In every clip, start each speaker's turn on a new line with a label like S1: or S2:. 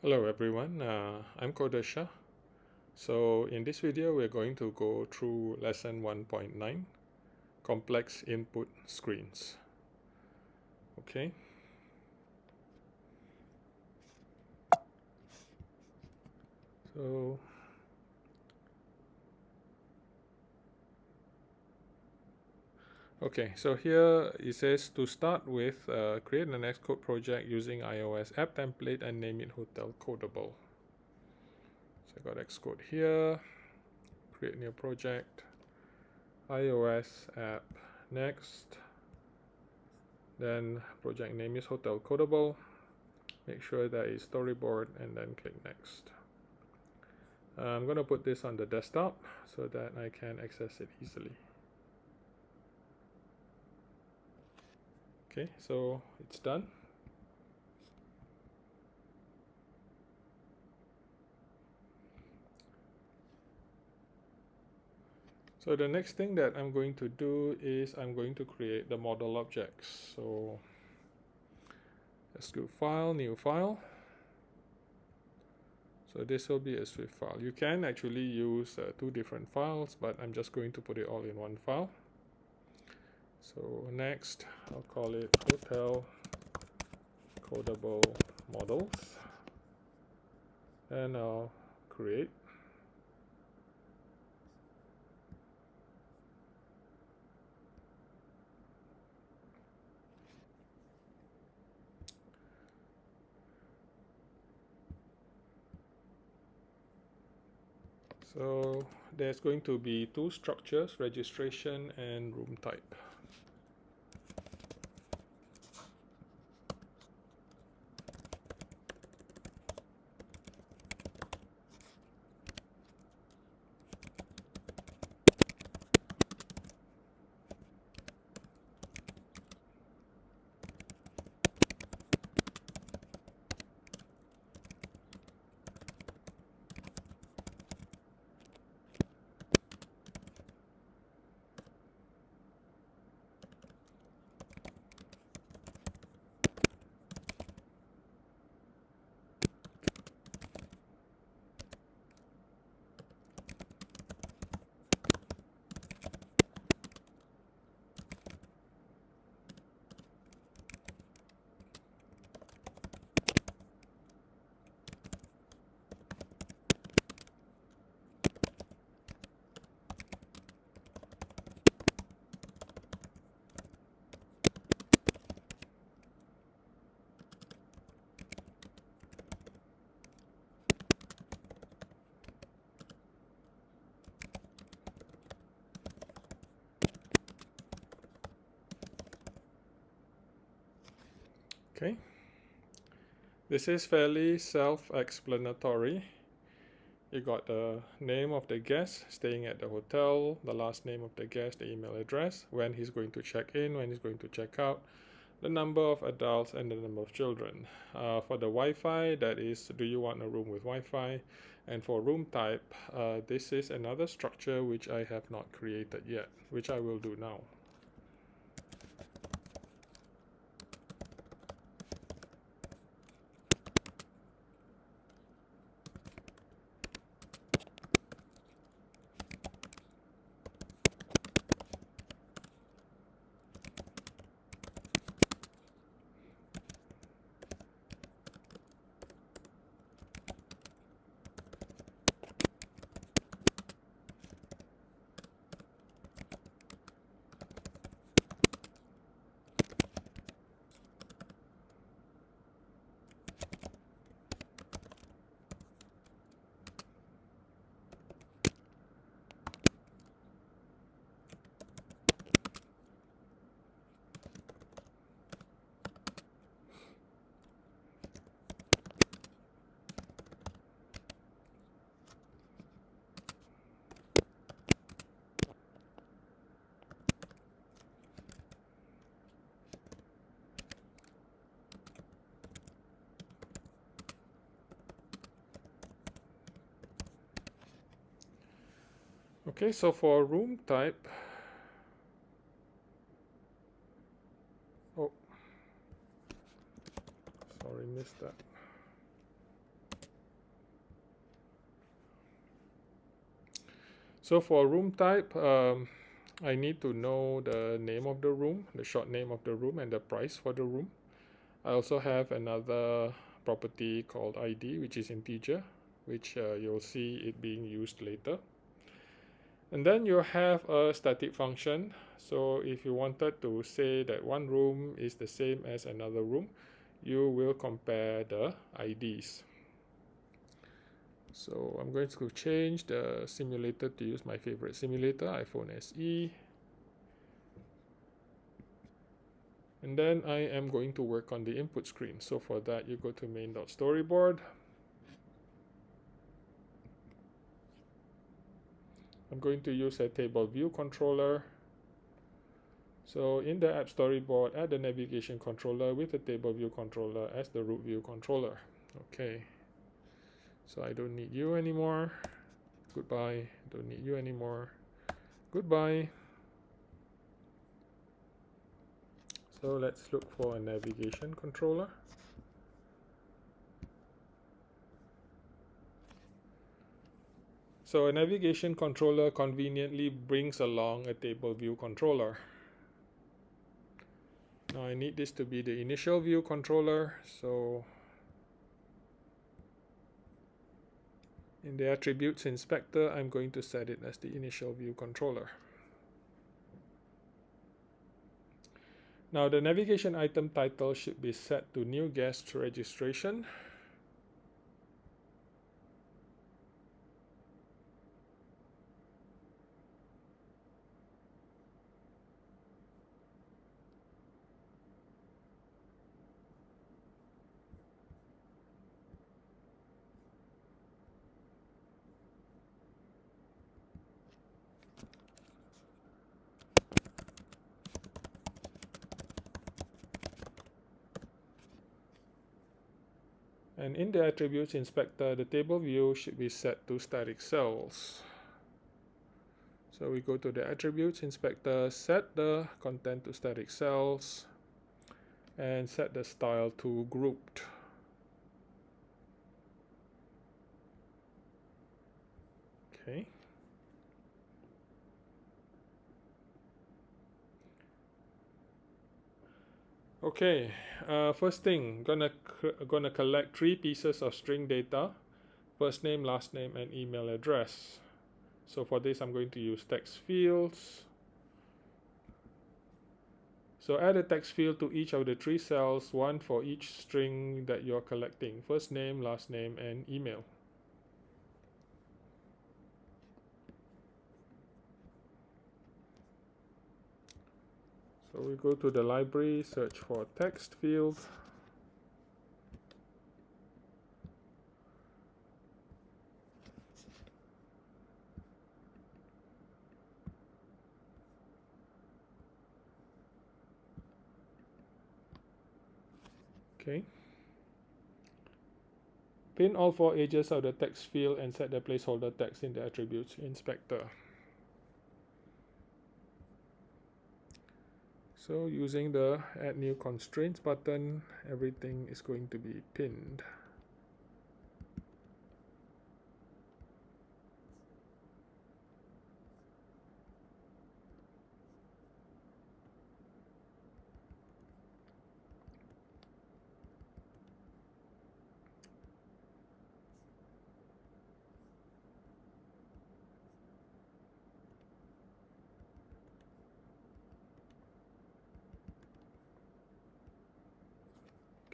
S1: Hello everyone, I'm Kodesha. So in this video we're going to go through lesson 1.9, complex input screens. Okay. So here it says to start with, create an Xcode project using iOS app template and name it Hotel Codable. So I got Xcode here, create new project, iOS app, next, then project name is Hotel Codable. Make sure that is storyboard and then click next. I'm going to put this on the desktop so that I can access it easily. Okay, so it's done. So the next thing that I'm going to do is I'm going to create the model objects. So let's do File, New File. So this will be a Swift file. You can actually use two different files, but I'm just going to put it all in one file. So next, I'll call it Hotel Codable Models, and I'll create. So there's going to be two structures, registration and room type. Okay, this is fairly self-explanatory. You got the name of the guest staying at the hotel, the last name of the guest, the email address, when he's going to check in, when he's going to check out, the number of adults and the number of children. For the Wi-Fi, that is, do you want a room with Wi-Fi? And for room type, this is another structure which I have not created yet, which I will do now. Okay, so for room type, oh, sorry, missed that. So for room type, I need to know the name of the room, the short name of the room, and the price for the room. I also have another property called ID, which is integer, which you'll see it being used later. And then you have a static function. So if you wanted to say that one room is the same as another room, you will compare the IDs. So I'm going to change the simulator to use my favorite simulator, iPhone SE. And then I am going to work on the input screen. So for that, you go to main.storyboard. I'm going to use a table view controller. So in the app storyboard, add the navigation controller with the table view controller as the root view controller. Okay. So I don't need you anymore. Goodbye. Don't need you anymore. Goodbye. So let's look for a navigation controller. So a navigation controller conveniently brings along a table view controller. Now I need this to be the initial view controller. So in the attributes inspector, I'm going to set it as the initial view controller. Now the navigation item title should be set to new guest registration. And in the attributes inspector, the table view should be set to static cells. So we go to the attributes inspector, set the content to static cells, and set the style to grouped. Okay. Okay, first thing, gonna collect 3 pieces of string data: first name, last name, and email address. So for this, I'm going to use text fields. So add a text field to each of the 3 cells, one for each string that you're collecting: first name, last name, and email. So we go to the library, search for text field. Okay. Pin all 4 edges of the text field and set the placeholder text in the attributes inspector. So using the add new constraints button, everything is going to be pinned.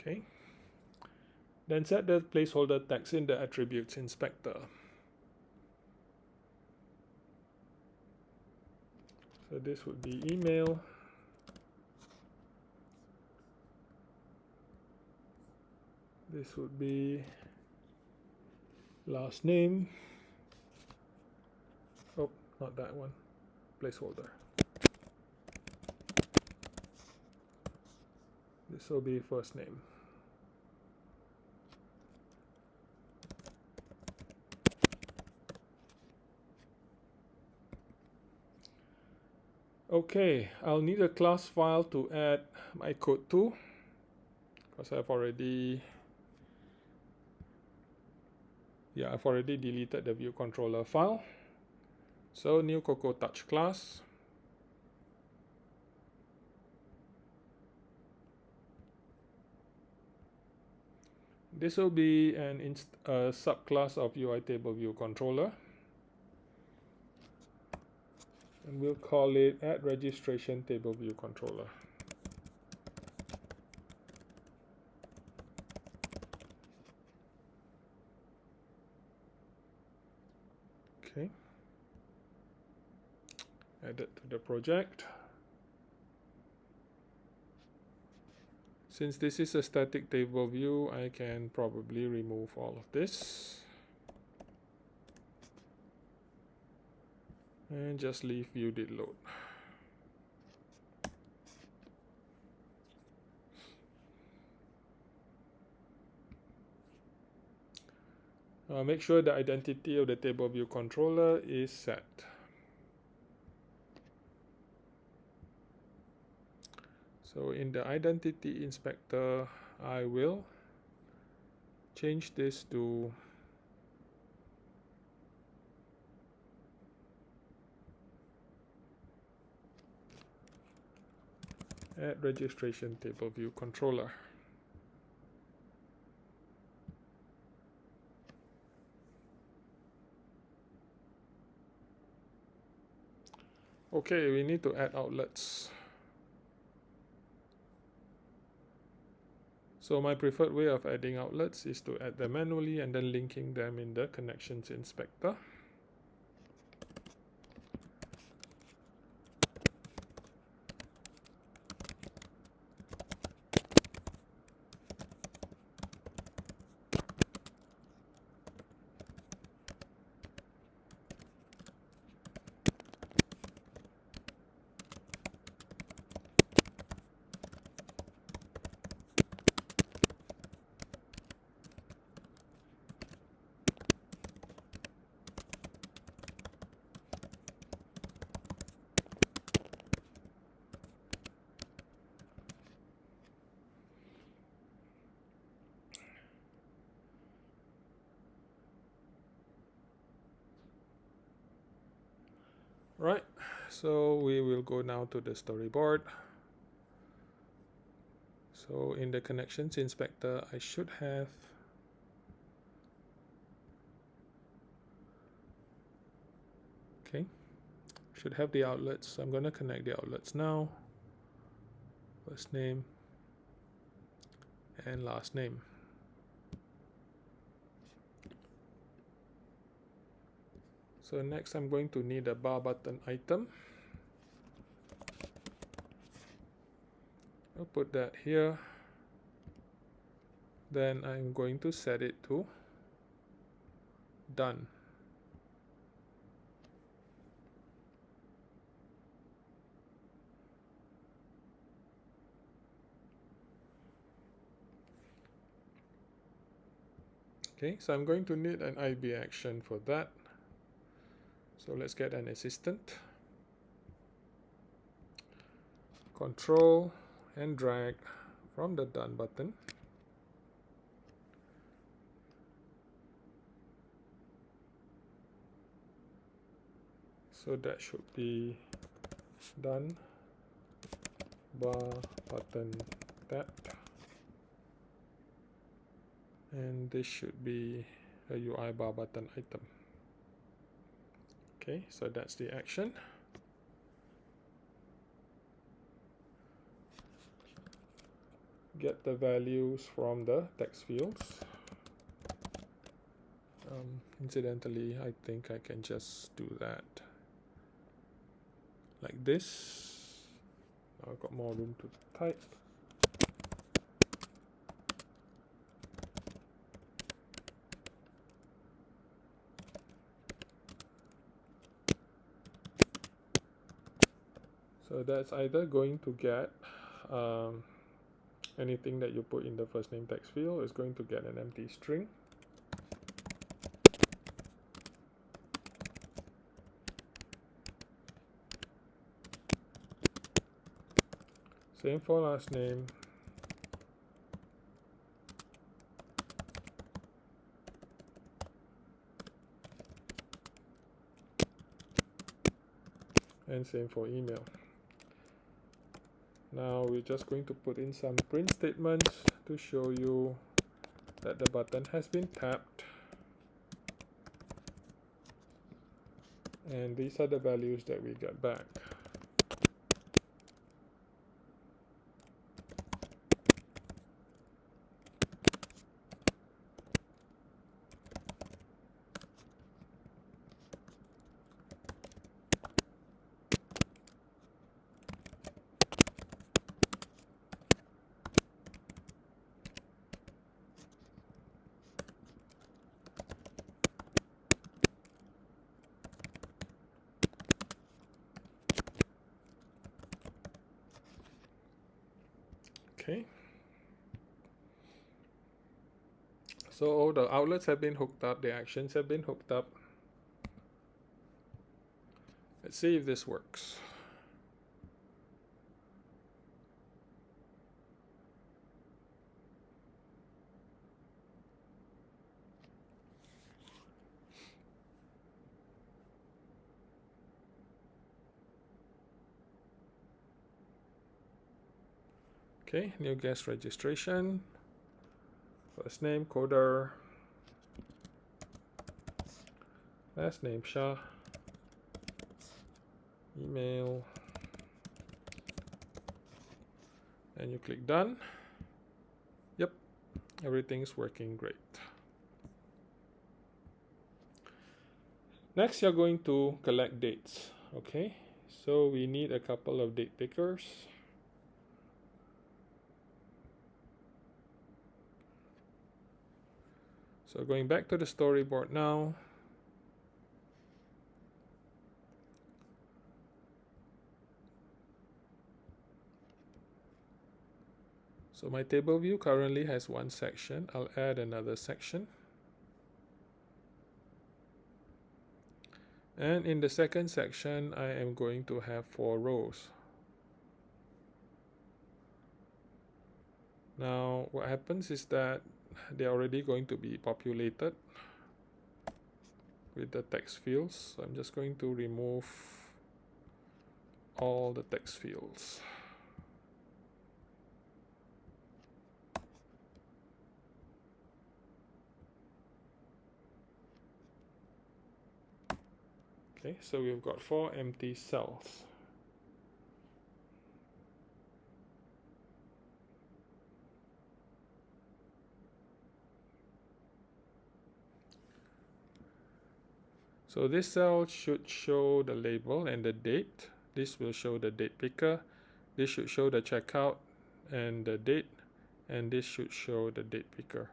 S1: Okay. Then set the placeholder text in the attributes inspector. So this would be email. This would be last name. Oh, not that one. Placeholder. This will be first name. Okay, I'll need a class file to add my code to, because I've already deleted the view controller file. So new Cocoa Touch class. This will be an subclass of UI Table View Controller, and we'll call it Add Registration Table View Controller. Okay, add it to the project. Since this is a static table view, I can probably remove all of this and just leave view did load. Make sure the identity of the table view controller is set. So in the identity inspector, I will change this to Add Registration Table View Controller. Okay, we need to add outlets. So my preferred way of adding outlets is to add them manually and then linking them in the connections inspector. Right, so we will go now to the storyboard. So in the connections inspector, I should have the outlets. So I'm going to connect the outlets now. First name and last name. So next I'm going to need a bar button item. I'll put that here. Then I'm going to set it to done. Okay, so I'm going to need an IB action for that. So let's get an assistant. Control and drag from the done button. So that should be done bar button tapped. And this should be a UI bar button item. Okay, so that's the action. Get the values from the text fields. Incidentally, I think I can just do that like this. Now I've got more room to type. So that's either going to get anything that you put in the first name text field is going to get an empty string. Same for last name. and same for email. Now we're just going to put in some print statements to show you that the button has been tapped, and these are the values that we get back. Okay, so all the outlets have been hooked up, the actions have been hooked up. Let's see if this works. Okay, new guest registration, first name Coder, last name Shah, email, and you click done. Yep, everything's working great. Next, you're going to collect dates. Okay, so we need a couple of date pickers. So going back to the storyboard now. So my table view currently has one section. I'll add another section. And in the second section, I am going to have 4 rows. Now, what happens is that they're already going to be populated with the text fields. So I'm just going to remove all the text fields. Okay, so we've got 4 empty cells. So this cell should show the label and the date. This will show the date picker. This should show the checkout and the date, and this should show the date picker.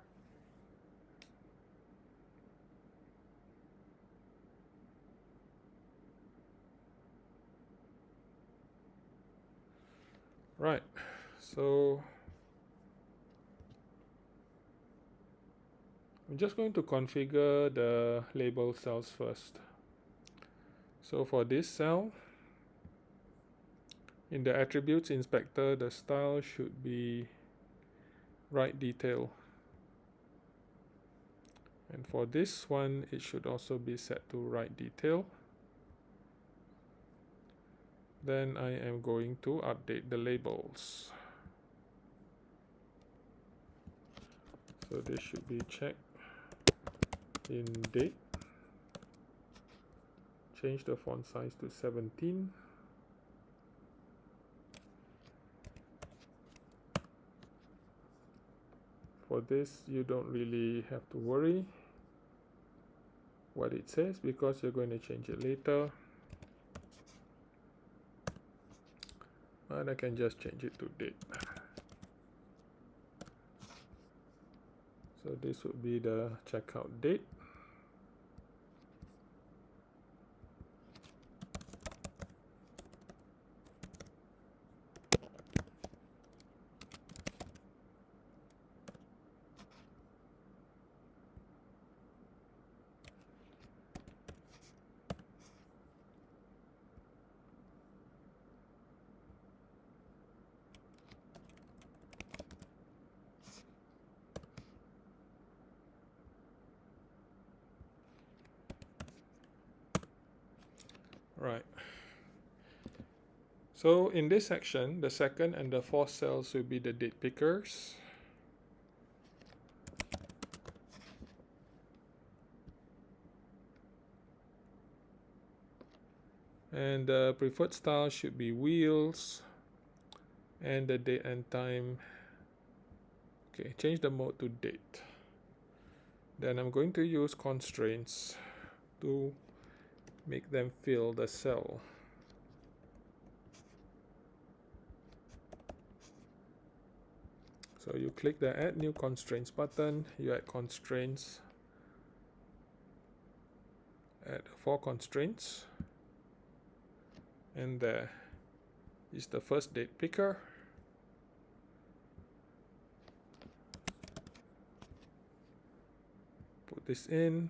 S1: Right, so I'm just going to configure the label cells first. So for this cell, in the attributes inspector, the style should be right detail. And for this one, it should also be set to right detail. Then I am going to update the labels. So this should be checked in date. Change the font size to 17. For this, you don't really have to worry what it says because you're going to change it later. And I can just change it to date. So this would be the checkout date. Right. So in this section, the second and the fourth cells will be the date pickers. And the preferred style should be wheels, and the date and time. Okay, change the mode to date. Then I'm going to use constraints to make them fill the cell. So you click the add new constraints button, you add constraints, add 4 constraints, and there is the first date picker. Put this in,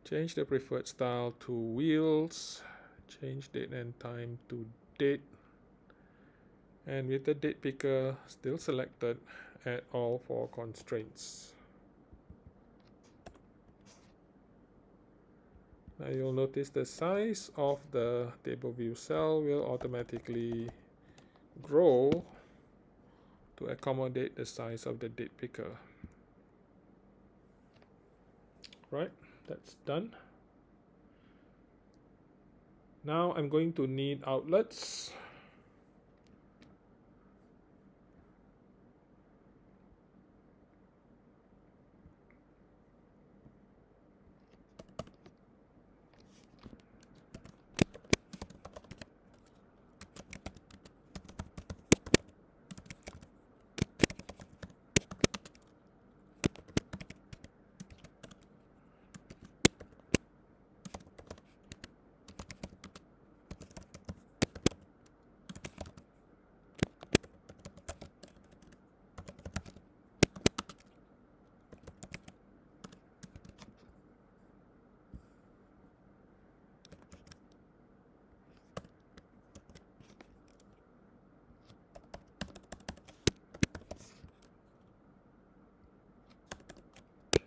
S1: change the preferred style to wheels, change date and time to date, and with the date picker still selected, add all 4 constraints. Now you'll notice the size of the table view cell will automatically grow to accommodate the size of the date picker. Right, that's done. Now I'm going to need outlets.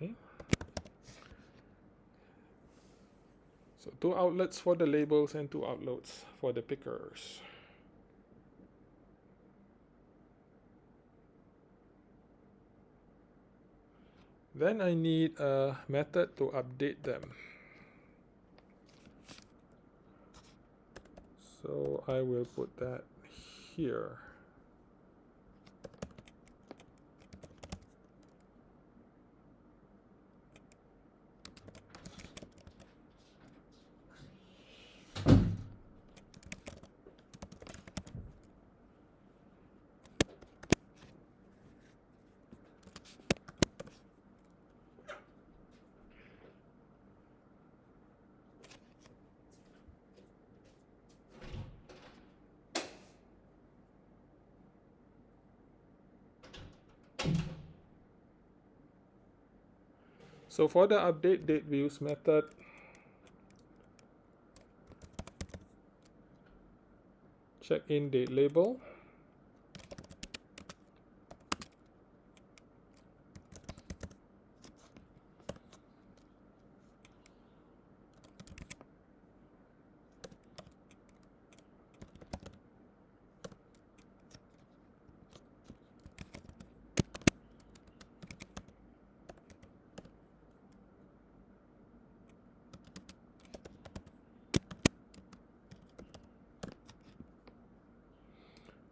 S1: Okay. So 2 outlets for the labels and 2 outlets for the pickers. Then I need a method to update them. So I will put that here. So for the update date views method, check in date label.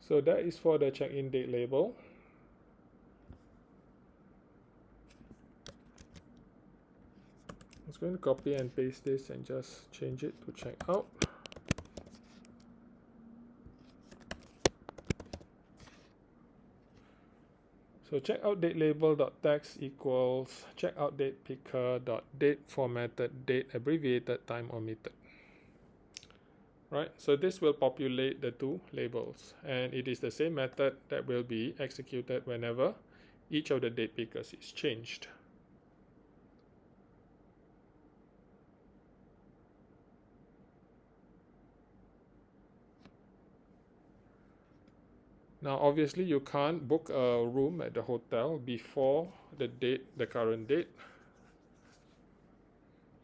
S1: So that is for the check-in date label. I'm just going to copy and paste this and just change it to check out. So checkout date label.text equals checkout date picker.date formatted date abbreviated time omitted. Right, so this will populate the 2 labels, and it is the same method that will be executed whenever each of the date pickers is changed. Now obviously you can't book a room at the hotel before the date, the current date.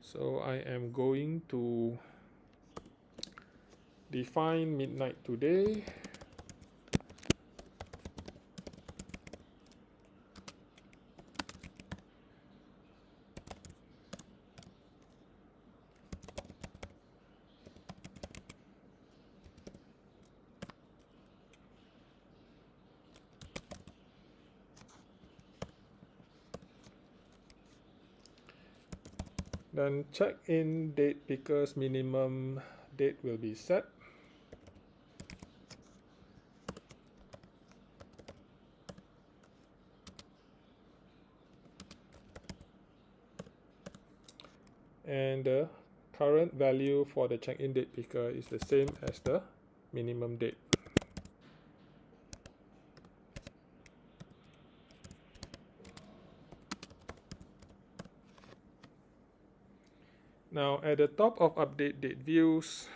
S1: So I am going to define midnight today. Then check-in date picker's minimum date will be set. And the current value for the check-in date picker is the same as the minimum date. Now at the top of update date views,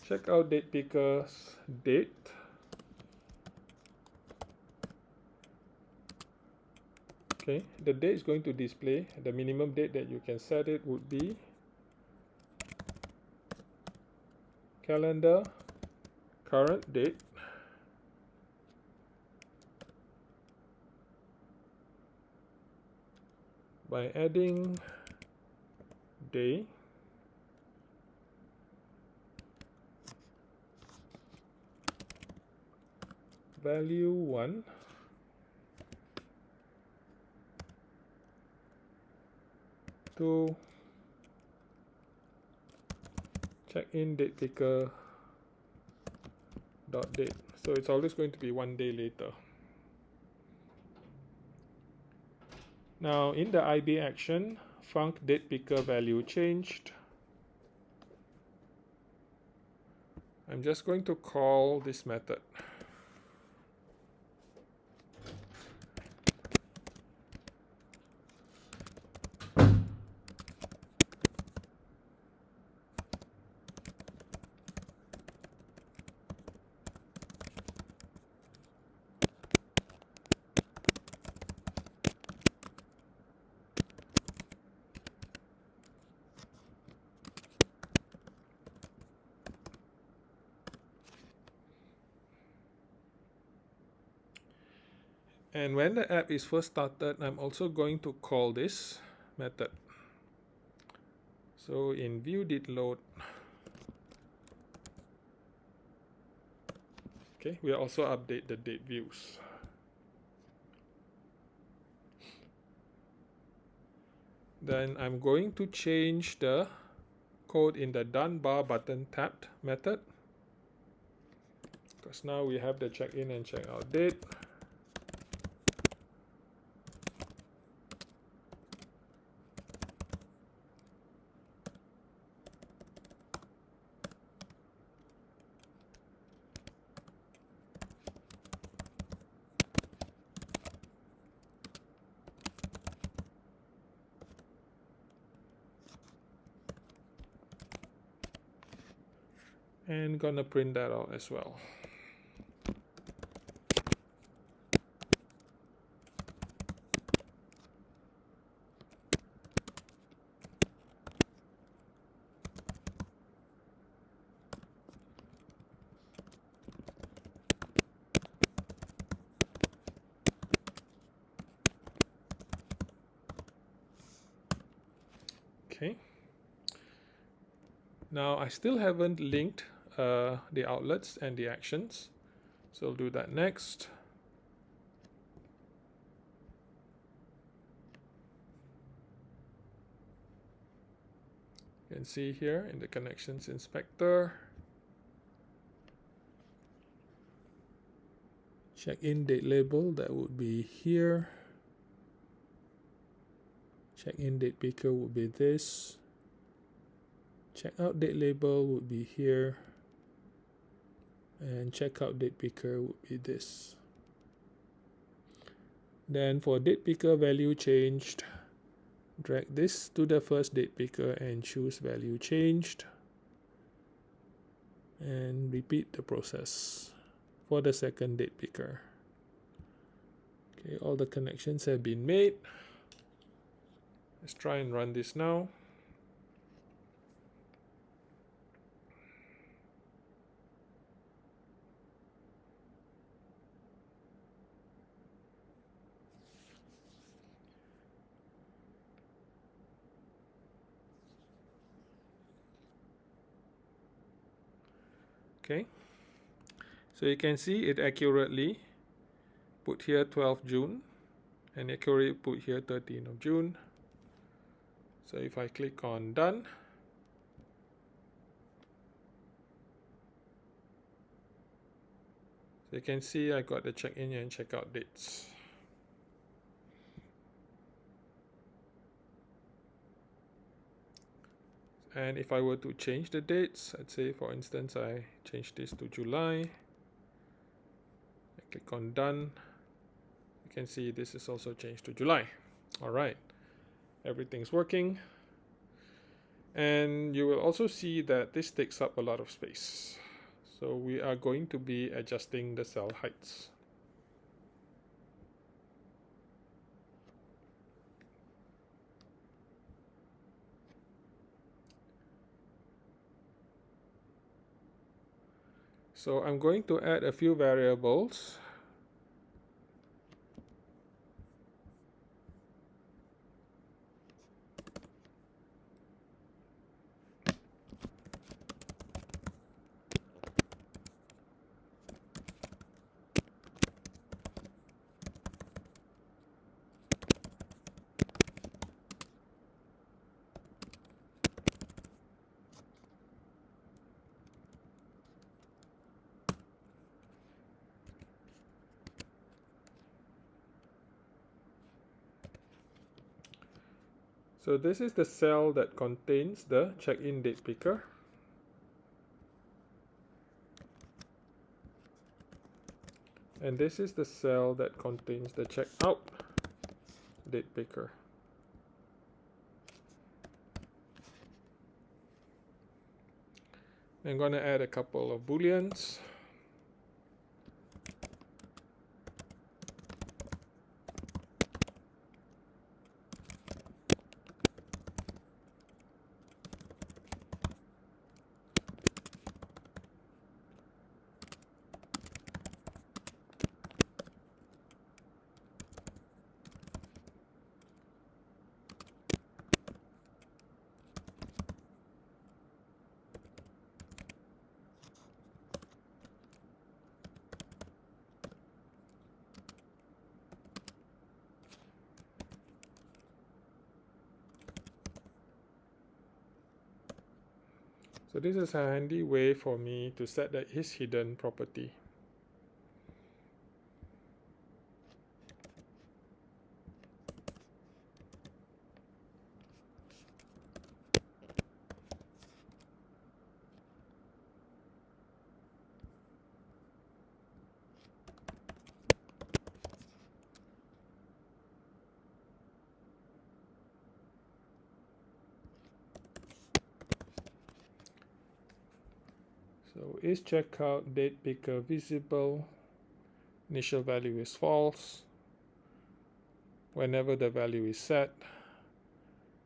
S1: check out date picker's date. Okay, the date is going to display. The minimum date that you can set it would be calendar current date by adding day value 1 to check-in date picker dot date. So it's always going to be 1 day later. Now in the IB action, func date picker value changed. I'm just going to call this method. And when the app is first started, I'm also going to call this method. So in view did load, okay, we'll also update the date views. Then I'm going to change the code in the done bar button tapped method, because now we have the check-in and check-out date. And gonna print that out as well. Okay. Now I still haven't linked the outlets and the actions, so I'll do that next. You can see here in the connections inspector, check-in date label, that would be here. Check-in date picker would be this. Checkout date label would be here. And checkout date picker would be this. Then for date picker value changed, drag this to the first date picker and choose value changed. And repeat the process for the second date picker. Okay, all the connections have been made. Let's try and run this now. Okay, so you can see it accurately put here 12 June and accurately put here 13th of June. So if I click on done, so you can see I got the check-in and check-out dates. And if I were to change the dates, let's say for instance I change this to July, I click on done, you can see this is also changed to July. Alright, everything's working. And you will also see that this takes up a lot of space. So we are going to be adjusting the cell heights. So I'm going to add a few variables. So this is the cell that contains the check-in date picker. And this is the cell that contains the check-out date picker. I'm going to add a couple of booleans. So this is a handy way for me to set the isHidden property. So is checkout date picker visible? Initial value is false. Whenever the value is set,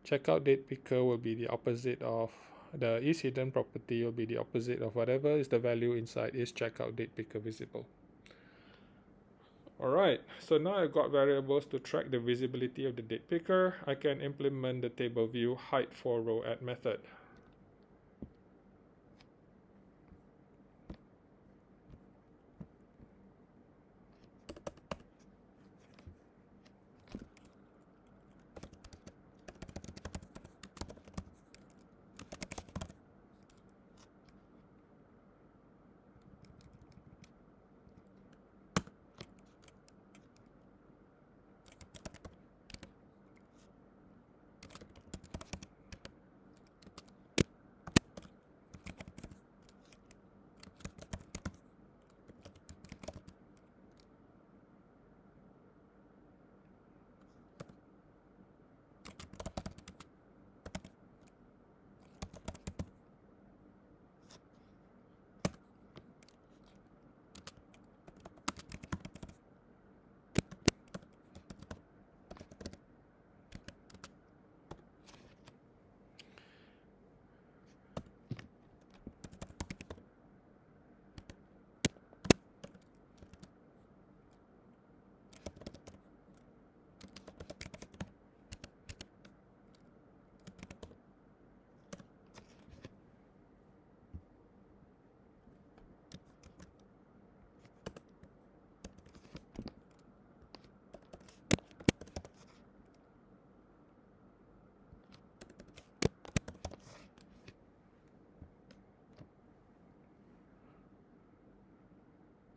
S1: checkout date picker will be the opposite of the isHidden property, will be the opposite of whatever is the value inside is checkout date picker visible. Alright, so now I've got variables to track the visibility of the date picker. I can implement the table view height for row add method.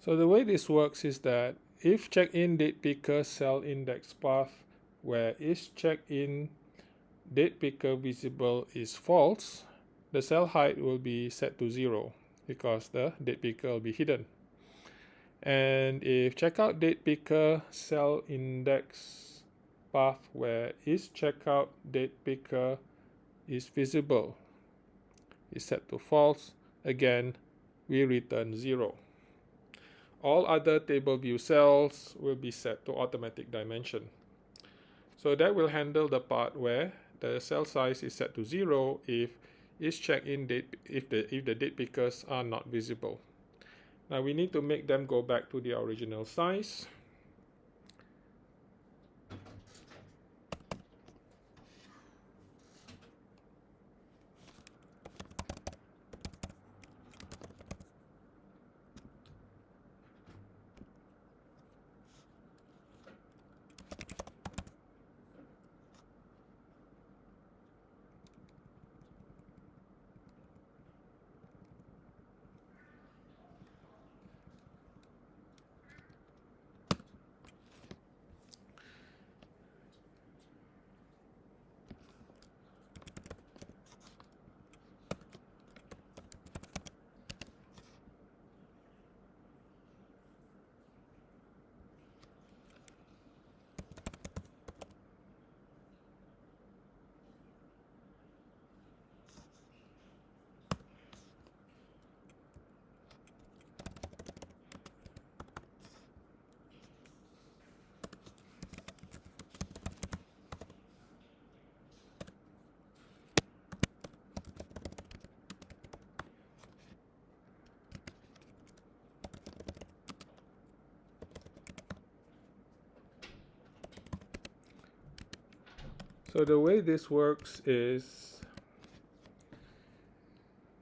S1: So the way this works is that if check-in date picker cell index path where is check-in date picker visible is false, the cell height will be set to 0 because the date picker will be hidden. And if checkout date picker cell index path where is checkout date picker is visible is set to false, again we return 0. All other table view cells will be set to automatic dimension. So that will handle the part where the cell size is set to 0 if is check-in date if the date pickers are not visible. Now we need to make them go back to the original size. So the way this works is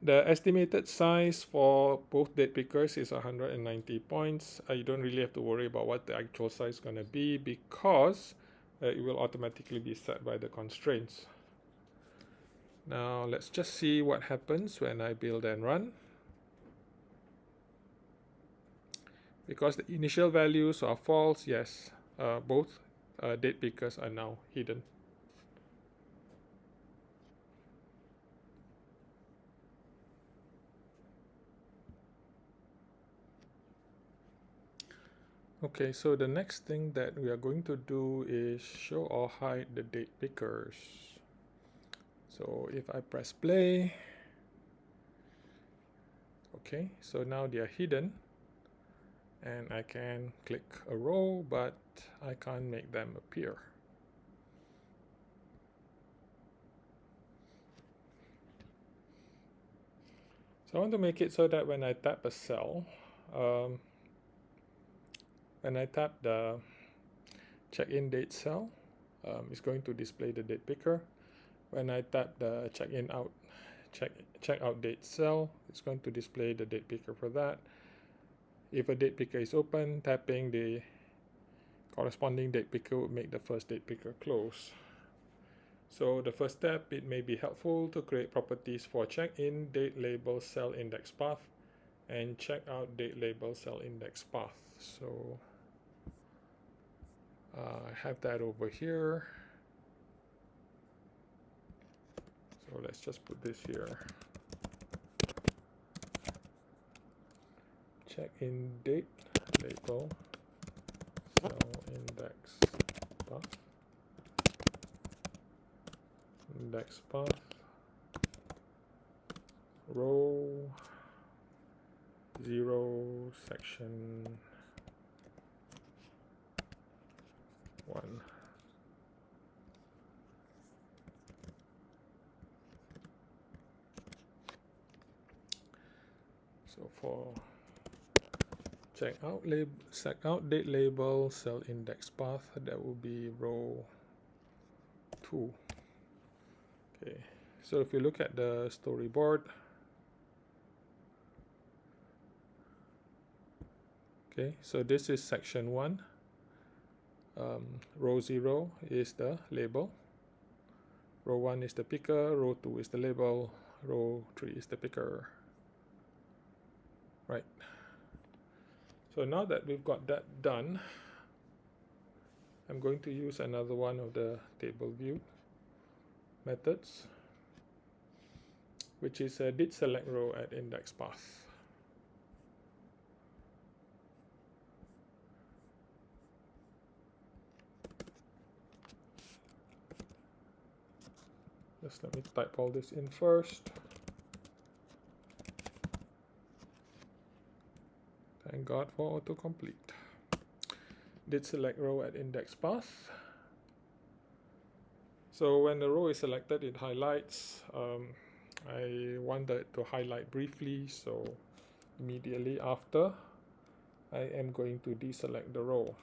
S1: the estimated size for both date pickers is 190 points. You don't really have to worry about what the actual size is going to be because it will automatically be set by the constraints. Now let's just see what happens when I build and run. Because the initial values are false, yes, both date pickers are now hidden. Okay, so the next thing that we are going to do is show or hide the date pickers. So if I press play, okay, so now they are hidden and I can click a row, but I can't make them appear. So I want to make it so that when I tap a cell, when I tap the check-in date cell, it's going to display the date picker. When I tap the check-in out checkout date cell, it's going to display the date picker for that. If a date picker is open, tapping the corresponding date picker would make the first date picker close. So the first step, it may be helpful to create properties for check-in date label cell index path and checkout date label cell index path. So I have that over here. So let's just put this here. Check-in date label cell index path. Index path. Row 0 section 1. So for checkout date label cell index path, that will be row 2. Okay, so if you look at the storyboard, okay, so this is section 1. Row 0 is the label, row 1 is the picker, row 2 is the label, row 3 is the picker. Right. So now that we've got that done, I'm going to use another one of the table view methods, which is a did select row at index path. Just let me type all this in first. Thank God for autocomplete. Did select row at index path. So when the row is selected, it highlights. I wanted to highlight briefly, so immediately after, I am going to deselect the row.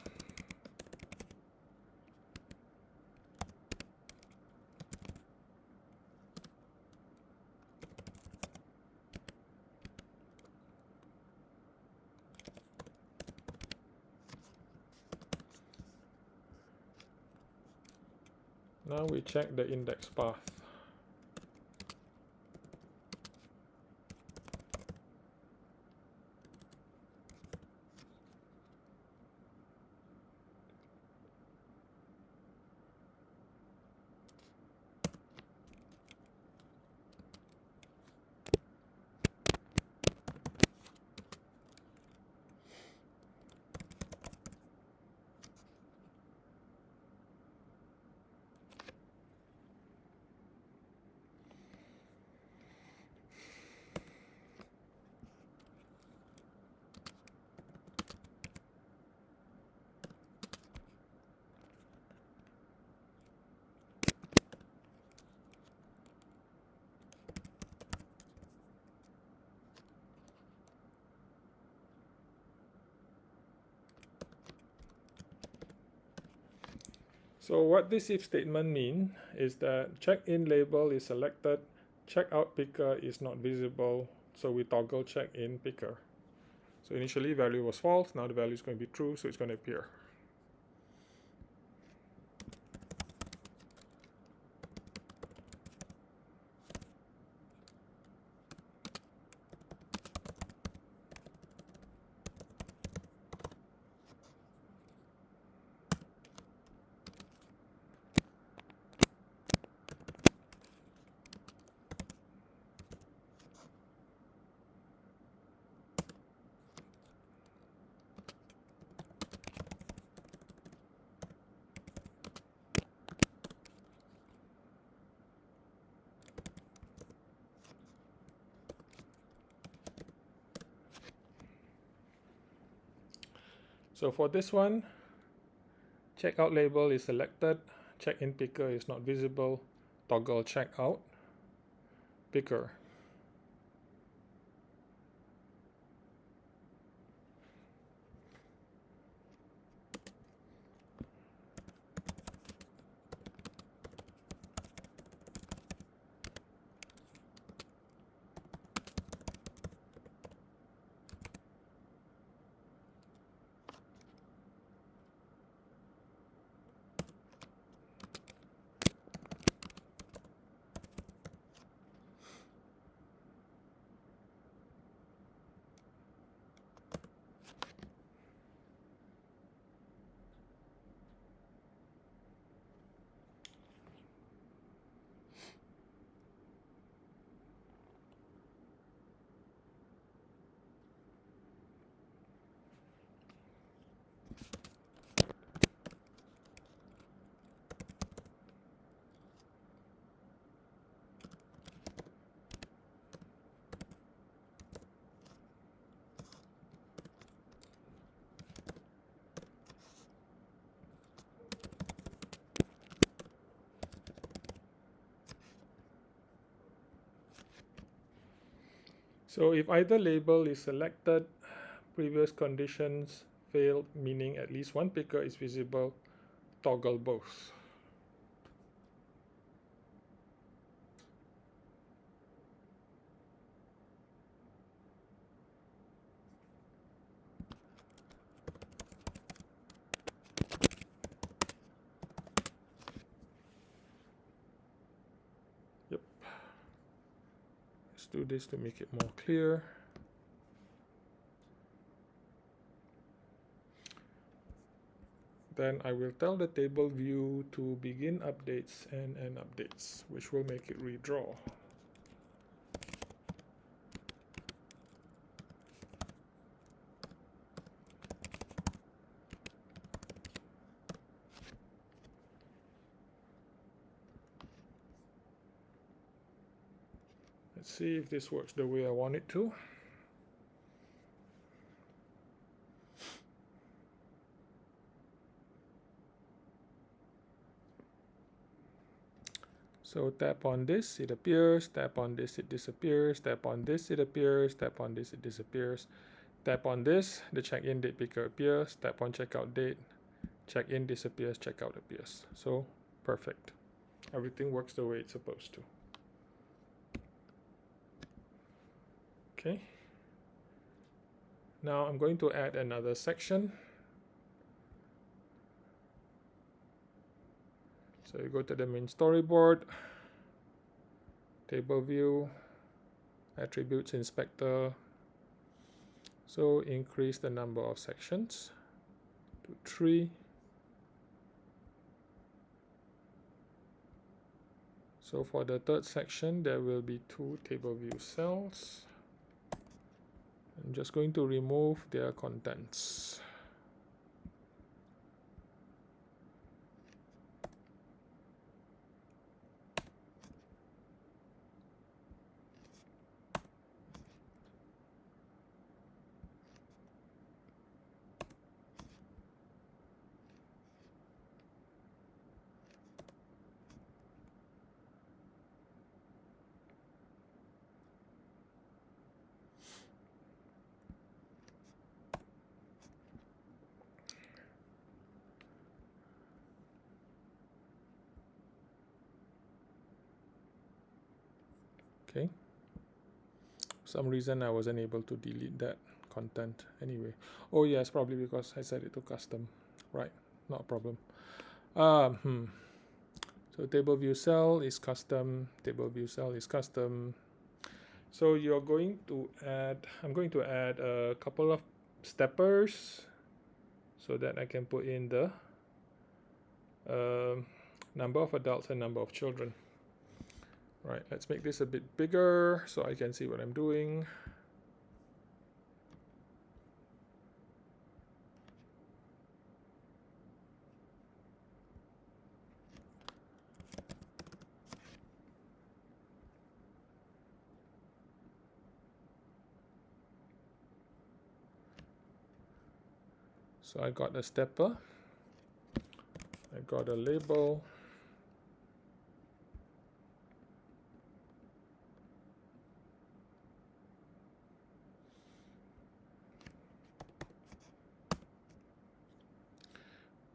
S1: Now we check the index path. So what this if statement means is that check-in label is selected, checkout picker is not visible, so we toggle check-in picker. So initially value was false, now the value is going to be true, so it's going to appear. So for this one, checkout label is selected, check-in picker is not visible, toggle checkout picker. So if either label is selected, previous conditions failed, meaning at least one picker is visible, toggle both. Yep. Let's do this to make it more clear. Then I will tell the table view to begin updates and end updates, which will make it redraw. Let's see if this works the way I want it to. So tap on this, it appears. Tap on this, it disappears. Tap on this, it appears. Tap on this, it disappears. Tap on this, the check-in date picker appears. Tap on checkout date, check-in disappears, checkout appears. So perfect. Everything works the way it's supposed to. Okay. Now I'm going to add another section. So you go to the main storyboard, table view, attributes inspector. So increase the number of sections to 3. So for the third section, there will be 2 table view cells. I'm just going to remove their contents. Okay. For some reason I wasn't able to delete that content anyway. Oh yes, probably because I set it to custom. Right, not a problem. So table view cell is custom, table view cell is custom. So you're going to add, I'm going to add a couple of steppers so that I can put in the number of adults and number of children. Right, let's make this a bit bigger so I can see what I'm doing. So I got a stepper, I got a label,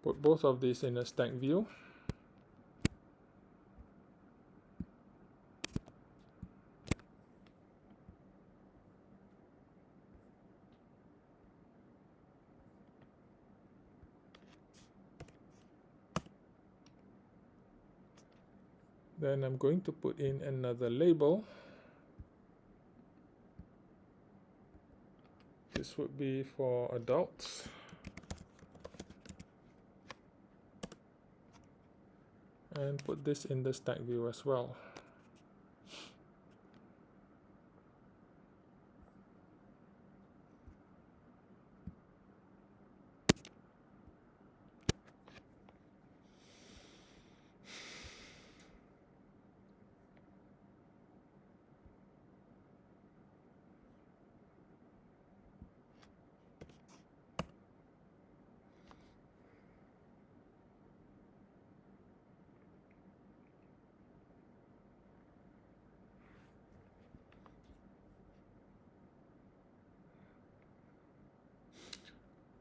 S1: put both of these in a stack view. Then I'm going to put in another label. This would be for adults. And put this in the stack view as well.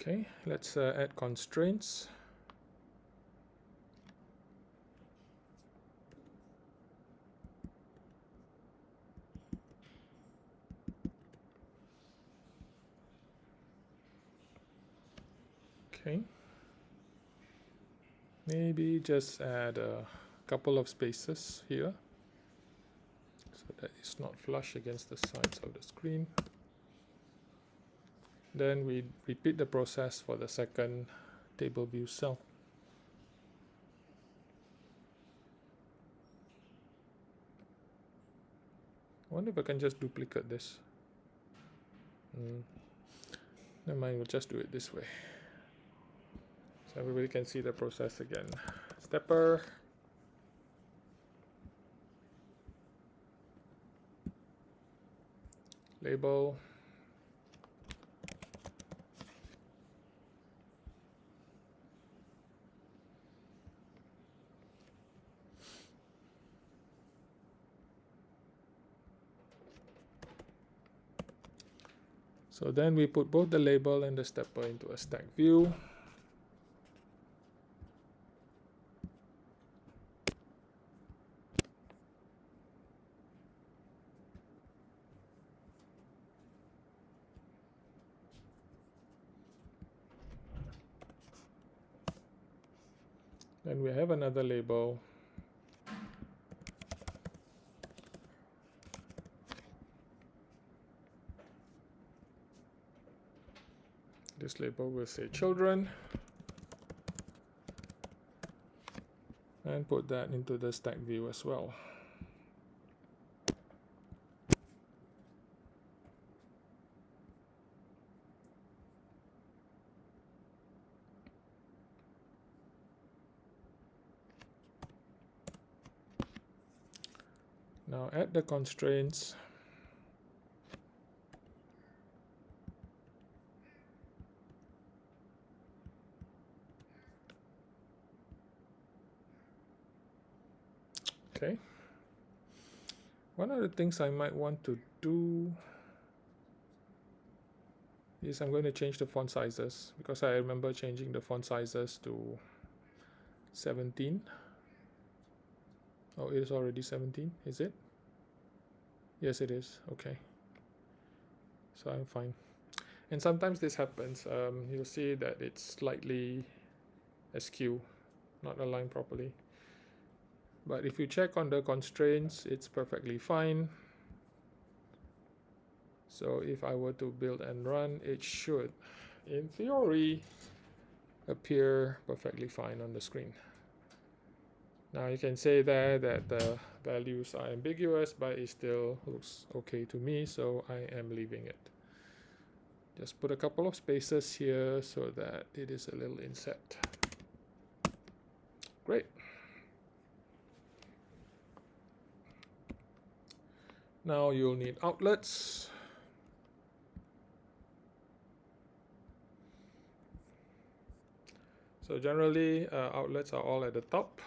S1: Okay, let's add constraints. Okay, maybe just add a couple of spaces here so that it's not flush against the sides of the screen. Then we repeat the process for the second table view cell. I wonder if I can just duplicate this. Never mind, we'll just do it this way. So everybody can see the process again. Stepper. Label. So then we put both the label and the stepper into a stack view. Then we have another label. This label will say children. And put that into the stack view as well. Now add the constraints. Okay. One of the things I might want to do is I'm going to change the font sizes, because I remember changing the font sizes to 17. Oh, it is already 17, is it? Yes, it is. Okay. So I'm fine. And sometimes this happens. You'll see that it's slightly askew, not aligned properly. But if you check on the constraints, it's perfectly fine. So if I were to build and run, it should, in theory, appear perfectly fine on the screen. Now you can say there that the values are ambiguous, but it still looks okay to me, so I am leaving it. Just put a couple of spaces here so that it is a little inset. Great. Now you'll need outlets. So generally, outlets are all at the top.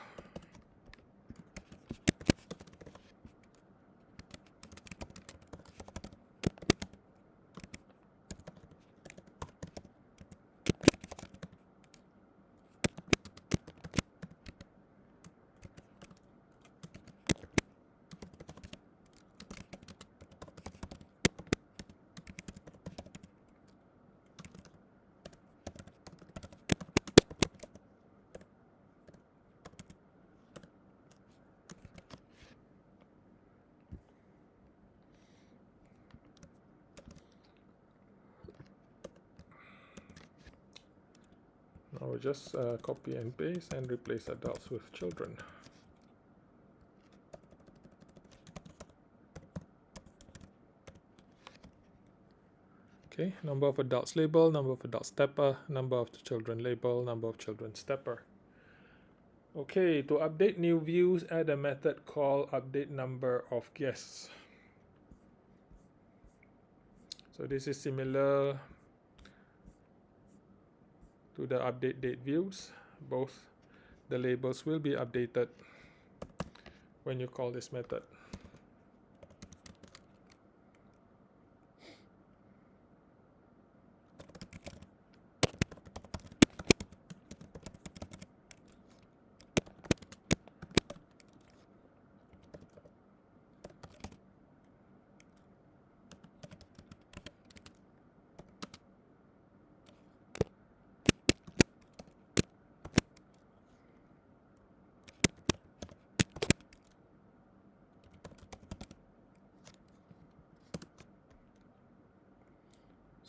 S1: Now we'll just copy and paste and replace adults with children. Okay, number of adults label, number of adults stepper, number of the children label, number of children stepper. Okay, to update new views, add a method called update number of guests. So this is similar to the update date views. Both the labels will be updated when you call this method.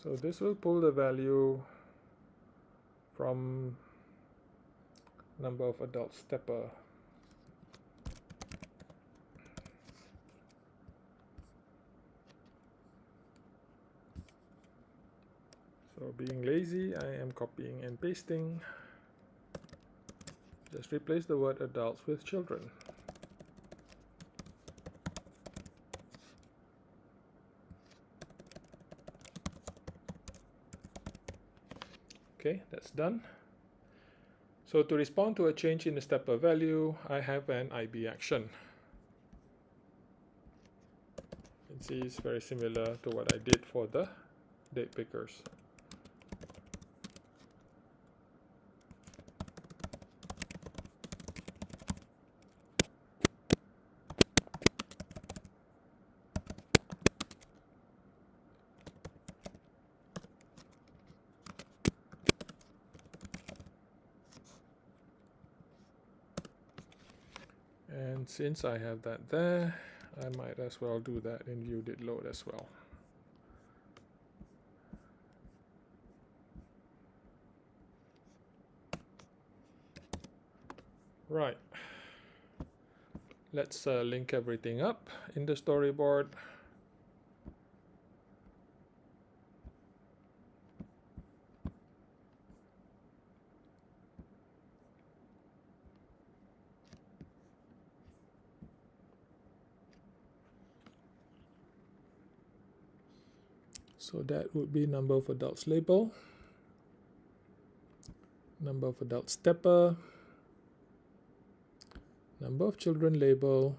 S1: So this will pull the value from number of adult stepper. So being lazy, I am copying and pasting. Just replace the word adults with children. Okay, that's done. So to respond to a change in the stepper value, I have an IB action. You can see it's very similar to what I did for the date pickers. And since I have that there, I might as well do that in view.didLoad as well. Right. Let's link everything up in the storyboard. So that would be number of adults label, number of adult stepper, number of children label,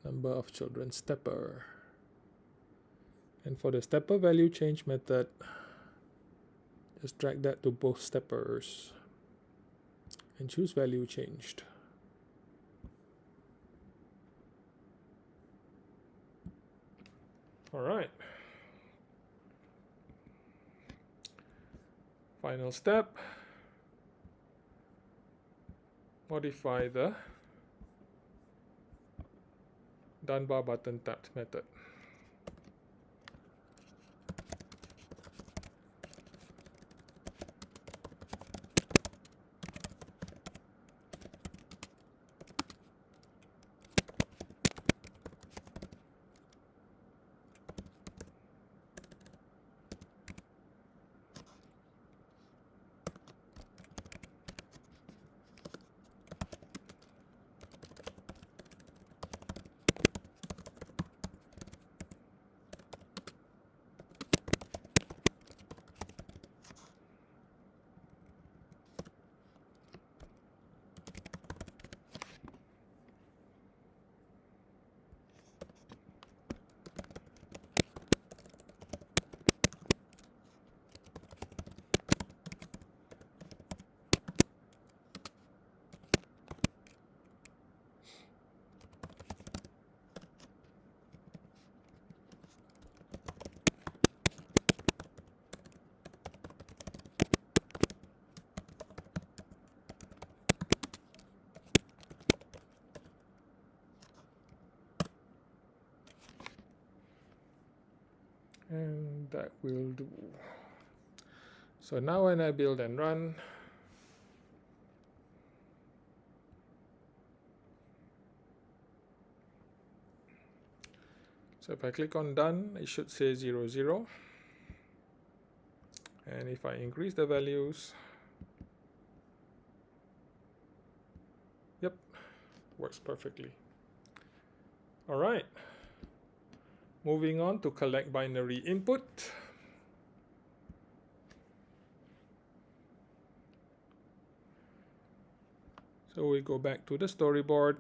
S1: number of children stepper. And for the stepper value change method, just drag that to both steppers and choose value changed. All right. Final step, modify the done bar button tapped method. And that will do. So now when I build and run, so if I click on done, it should say 0, 0. And if I increase the values, yep, works perfectly. All right. Moving on to collect binary input. So we go back to the storyboard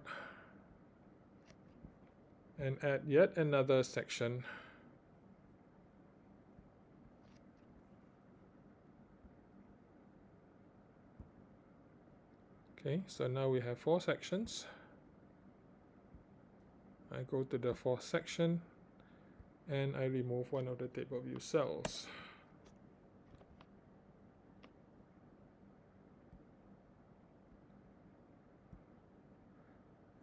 S1: and add yet another section. Okay, so now we have 4 sections. I go to the 4th section and I remove one of the table view cells.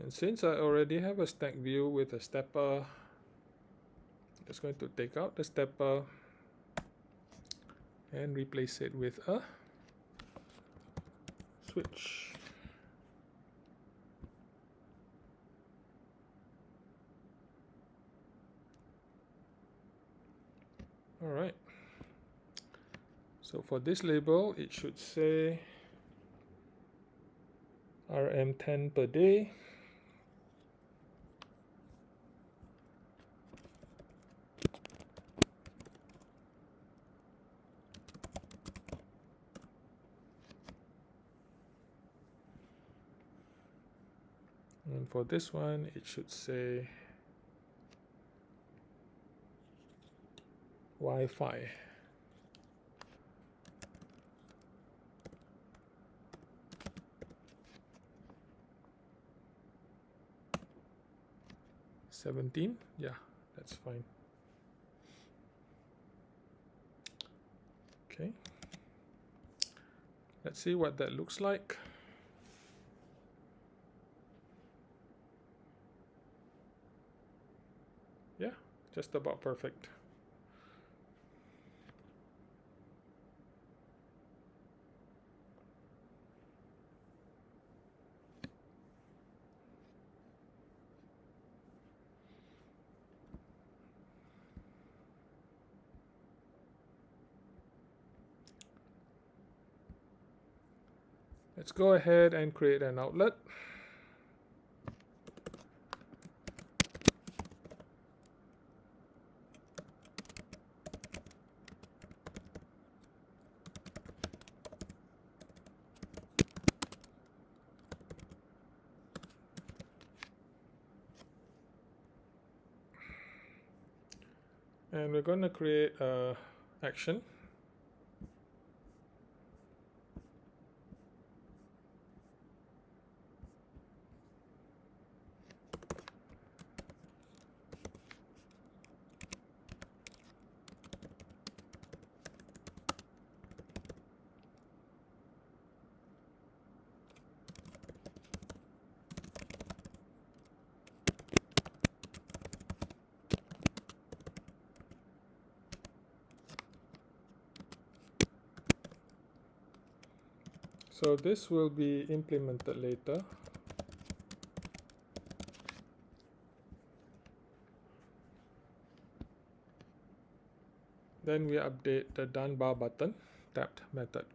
S1: And since I already have a stack view with a stepper, I'm just going to take out the stepper and replace it with a switch. All right. So for this label, it should say RM10 per day. And for this one, it should say Wi-Fi. $17, yeah, that's fine. Okay, let's see what that looks like. Yeah, just about perfect. Let's go ahead and create an outlet. And we're going to create a action. So this will be implemented later. Then we update the done bar button tapped method.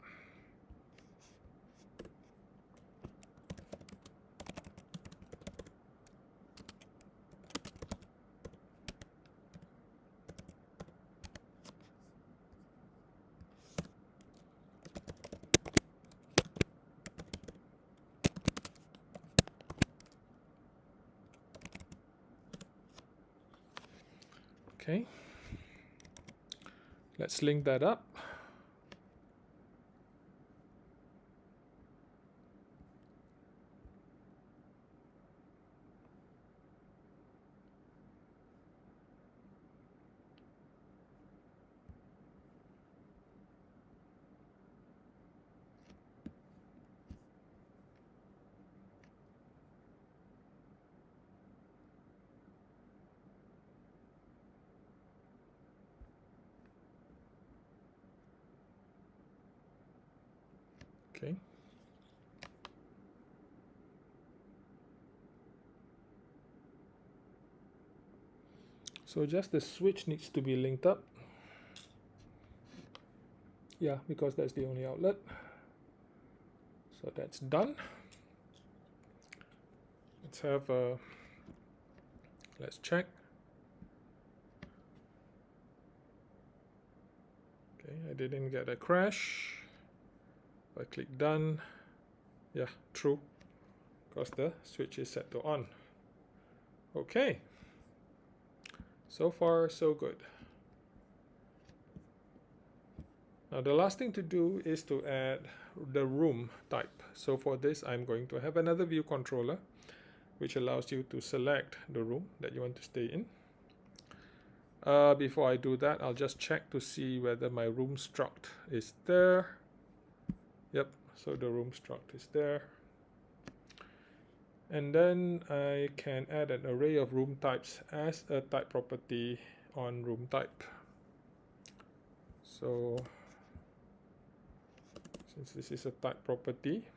S1: Okay, let's link that up. Okay. So just the switch needs to be linked up. Yeah, because that's the only outlet. So that's done. Let's have a, let's check. Okay, I didn't get a crash. If I click done, yeah, true, because the switch is set to on. Okay, so far so good. Now the last thing to do is to add the room type. So for this, I'm going to have another view controller, which allows you to select the room that you want to stay in. Before I do that, I'll just check to see whether my room struct is there. Yep, so the room struct is there. And then I can add an array of room types as a type property on room type. So since this is a type property,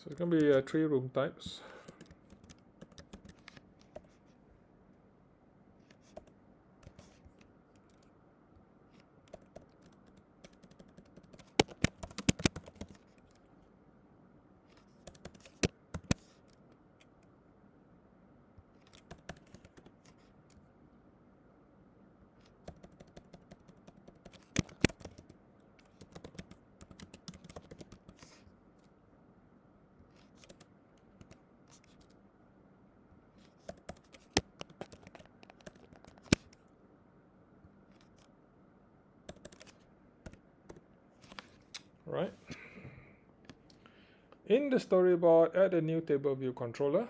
S1: So it's going to be 3 room types. Right. In the storyboard, add a new table view controller.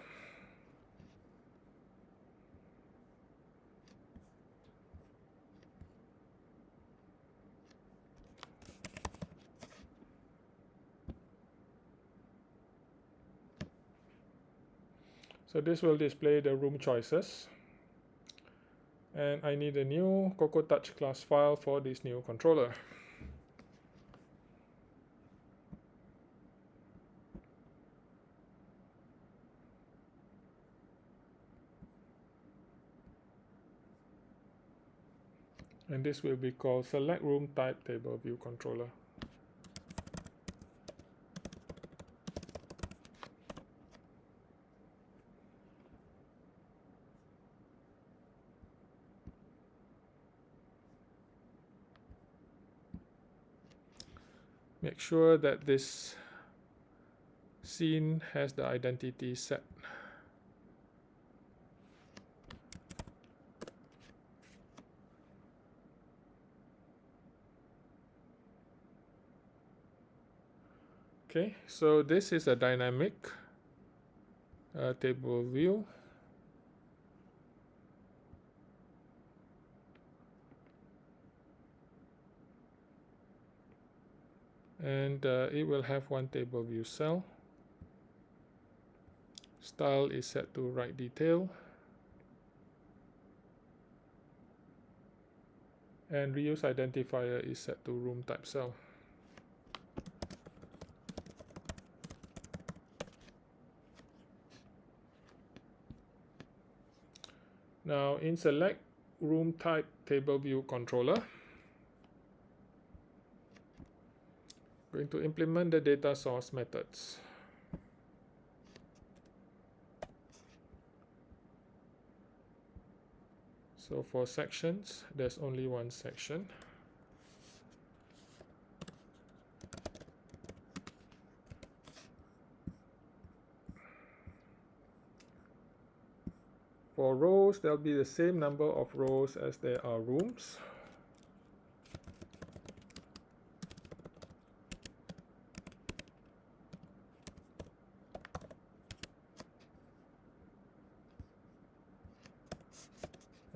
S1: So this will display the room choices. And I need a new Cocoa Touch class file for this new controller. And this will be called Select Room Type Table View Controller. Make sure that this scene has the identity set. Okay, so this is a dynamic table view. And it will have one table view cell. Style is set to right detail. And reuse identifier is set to room type cell. Now in Select Room Type Table View Controller, going to implement the data source methods. So for sections, there's only one section. For rows, there'll be the same number of rows as there are rooms.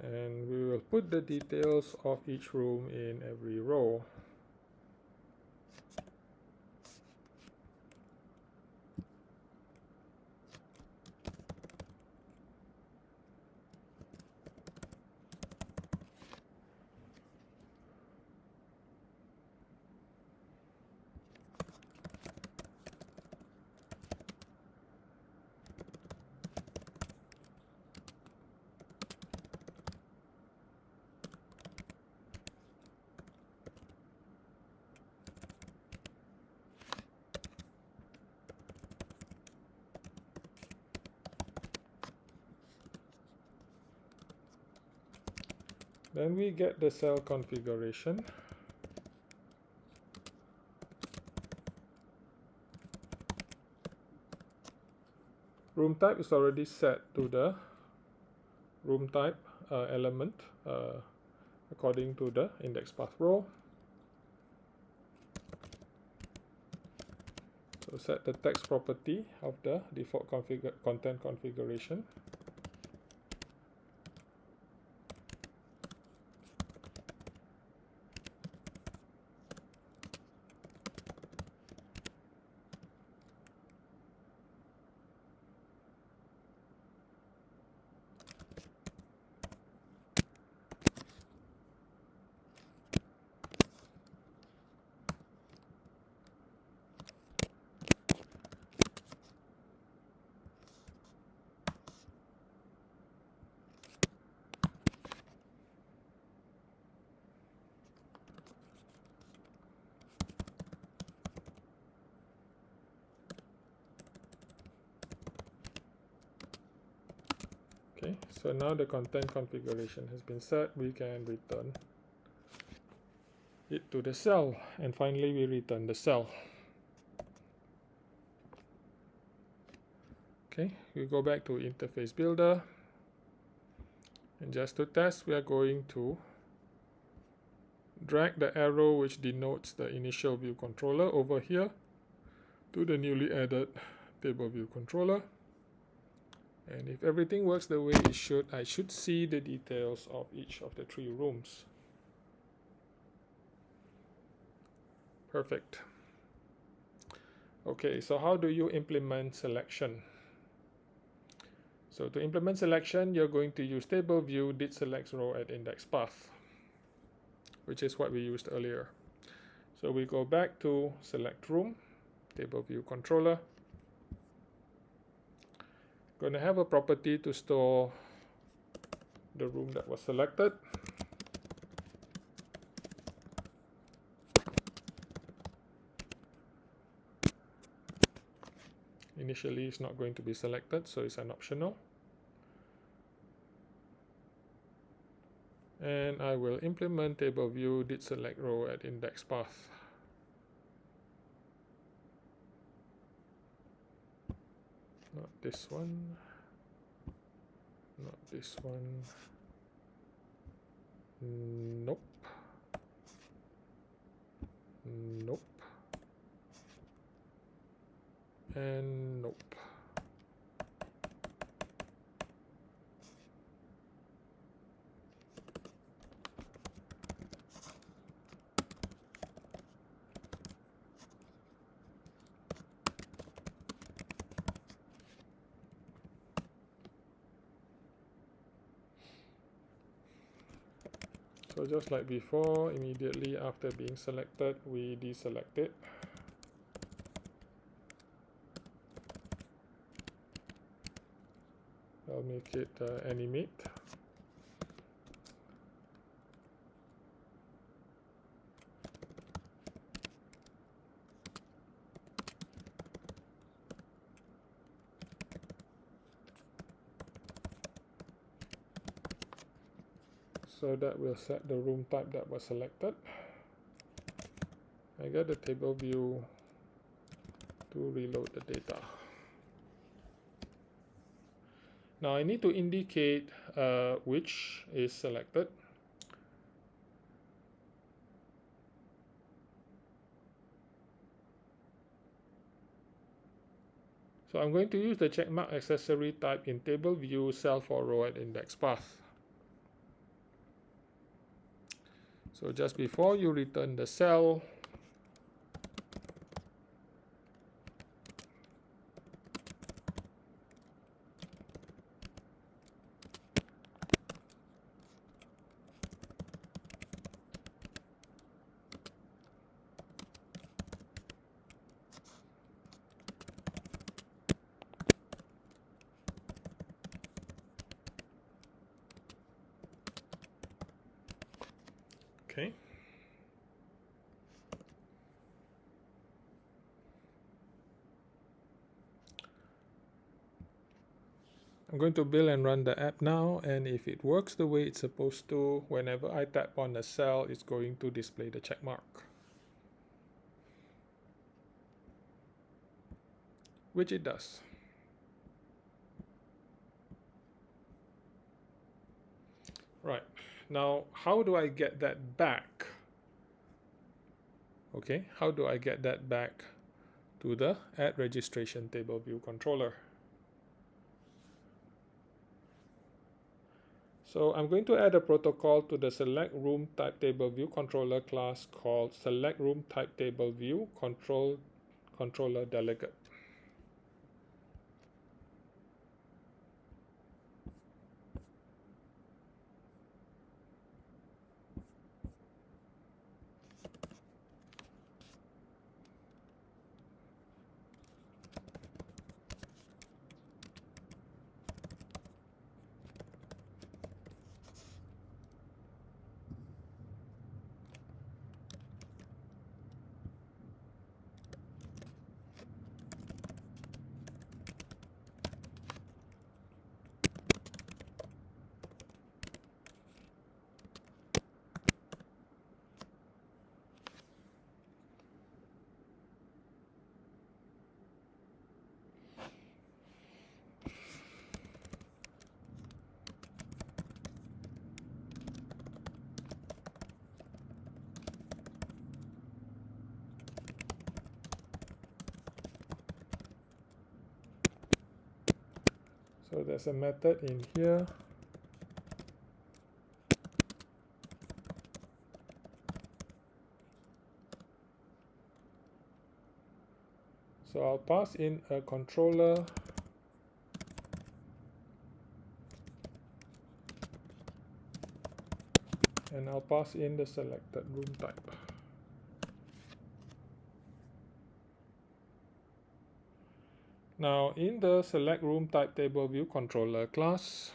S1: And we will put the details of each room in every row. Then we get the cell configuration. Room type is already set to the room type element according to the index path row. So set the text property of the default content configuration. Okay, so now the content configuration has been set. We can return it to the cell, and finally we return the cell. Okay, we go back to interface builder, and just to test, we are going to drag the arrow which denotes the initial view controller over here to the newly added table view controller. And if everything works the way it should, I should see the details of each of the 3 rooms. Perfect. Okay, so how do you implement selection? So to implement selection, you're going to use table view did select row at index path, which is what we used earlier. So we go back to select room, table view controller. Going to have a property to store the room that was selected. Initially it's not going to be selected, so it's an optional. And I will implement table view did select row at index path. Not this one. Not this one. Nope. Nope. And nope. So just like before, immediately after being selected, we deselect it. I'll make it animate. So that will set the room type that was selected. I get the table view to reload the data. Now I need to indicate which is selected. So I'm going to use the checkmark accessory type in table view cell for row at index path. So just before you return the cell, okay. I'm going to build and run the app now, and if it works the way it's supposed to, whenever I tap on the cell, it's going to display the check mark, which it does. Right, now how do I get that back? Okay, how do I get that back to the add registration table view controller? So I'm going to add a protocol to the select room type table view controller class called select room type table view controller delegate. So there's a method in here. So I'll pass in a controller and I'll pass in the selected room type. Now in the select room type table view controller class,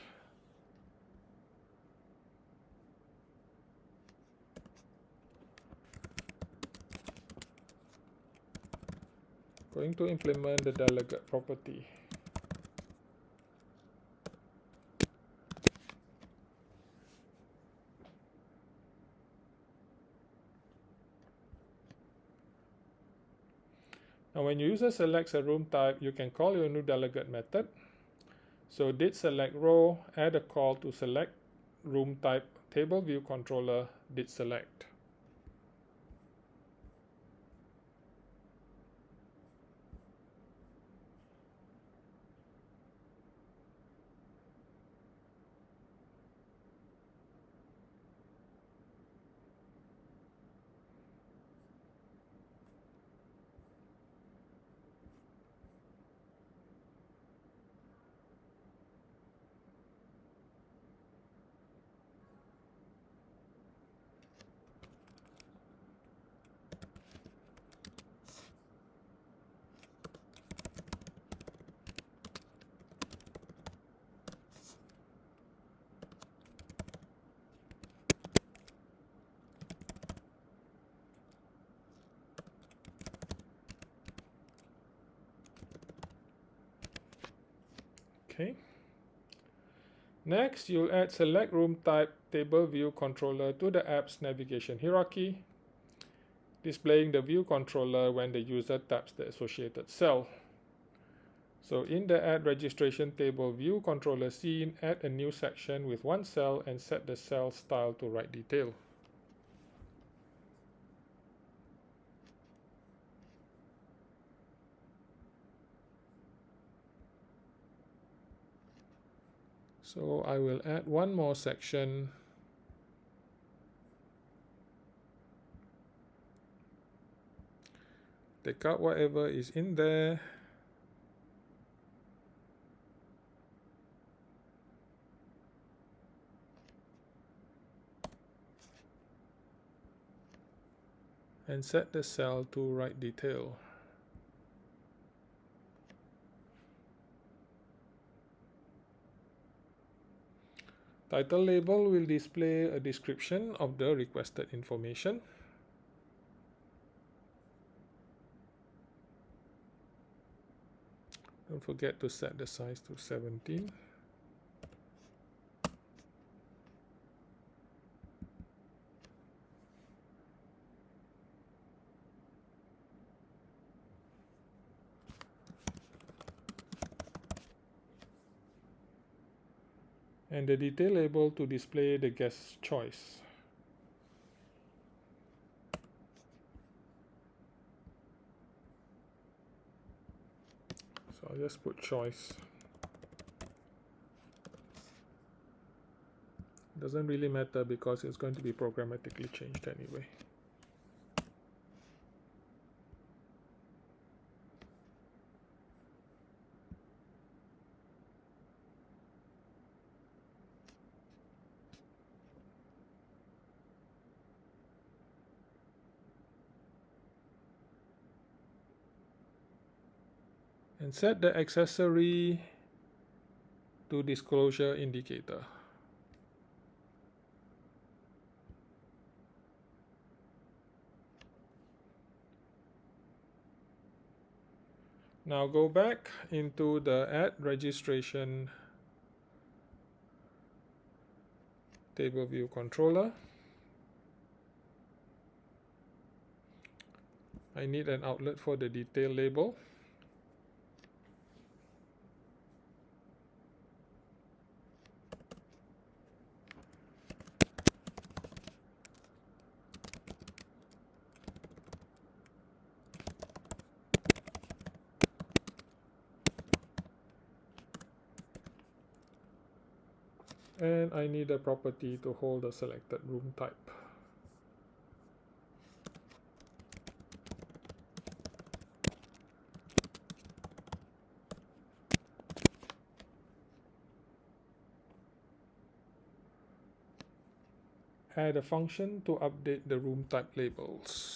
S1: going to implement the delegate property. Now when user selects a room type, you can call your new delegate method. So did select row, add a call to select room type table view controller did select. Okay. Next, you'll add select room type table view controller to the app's navigation hierarchy, displaying the view controller when the user taps the associated cell. So in the add registration table view controller scene, add a new section with one cell and set the cell style to write detail. So I will add one more section. Take out whatever is in there. And set the cell to write detail. Title label will display a description of the requested information. Don't forget to set the size to 17. And the detail label to display the guest choice. So I'll just put choice. Doesn't really matter because it's going to be programmatically changed anyway. And set the accessory to disclosure indicator. Now go back into the add registration table view controller. I need an outlet for the detail label. And I need a property to hold the selected room type. Add a function to update the room type labels.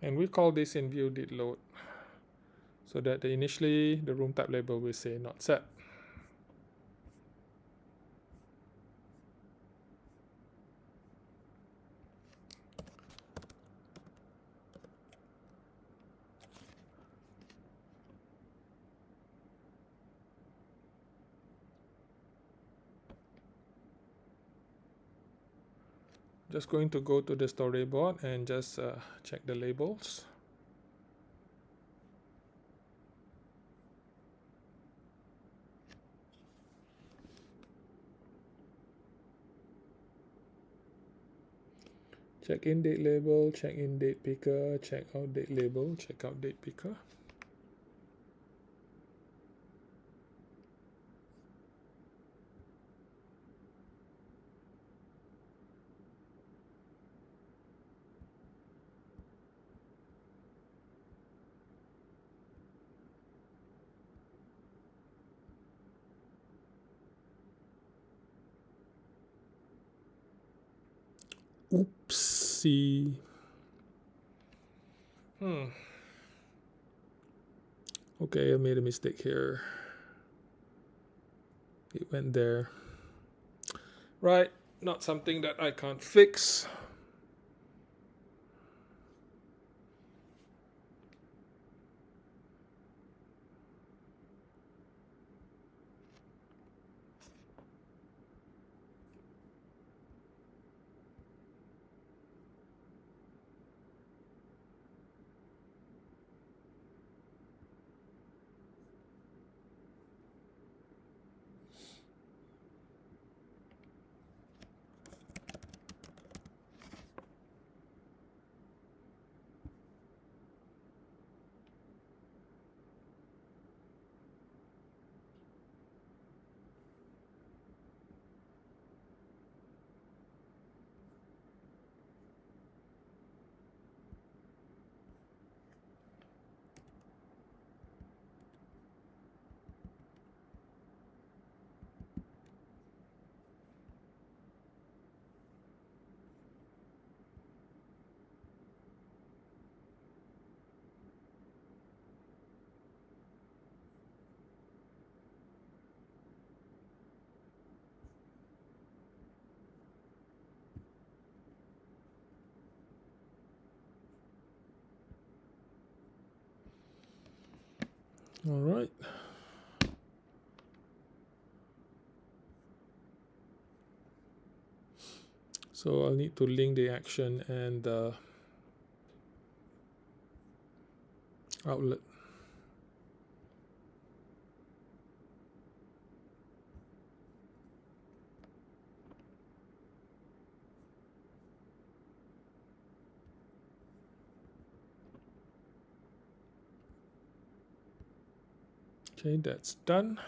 S1: And we call this in view did load, so that initially the room type label will say not set. Just going to go to the storyboard and just check the labels. Check in date label, check in date picker, check out date label, check out date picker. Oopsie. Okay, I made a mistake here. It went there. Right, not something that I can't fix. All right. So I'll need to link the action and the outlet. Okay, that's done.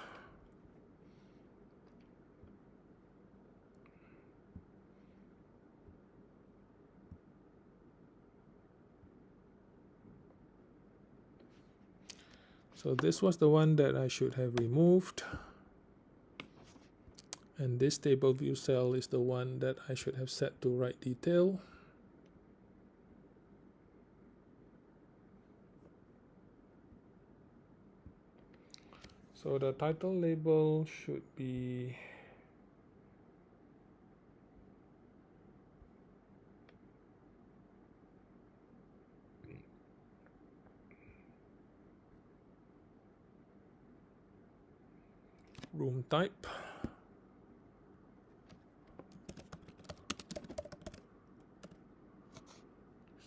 S1: So this was the one that I should have removed. And this table view cell is the one that I should have set to write detail. So the title label should be room type.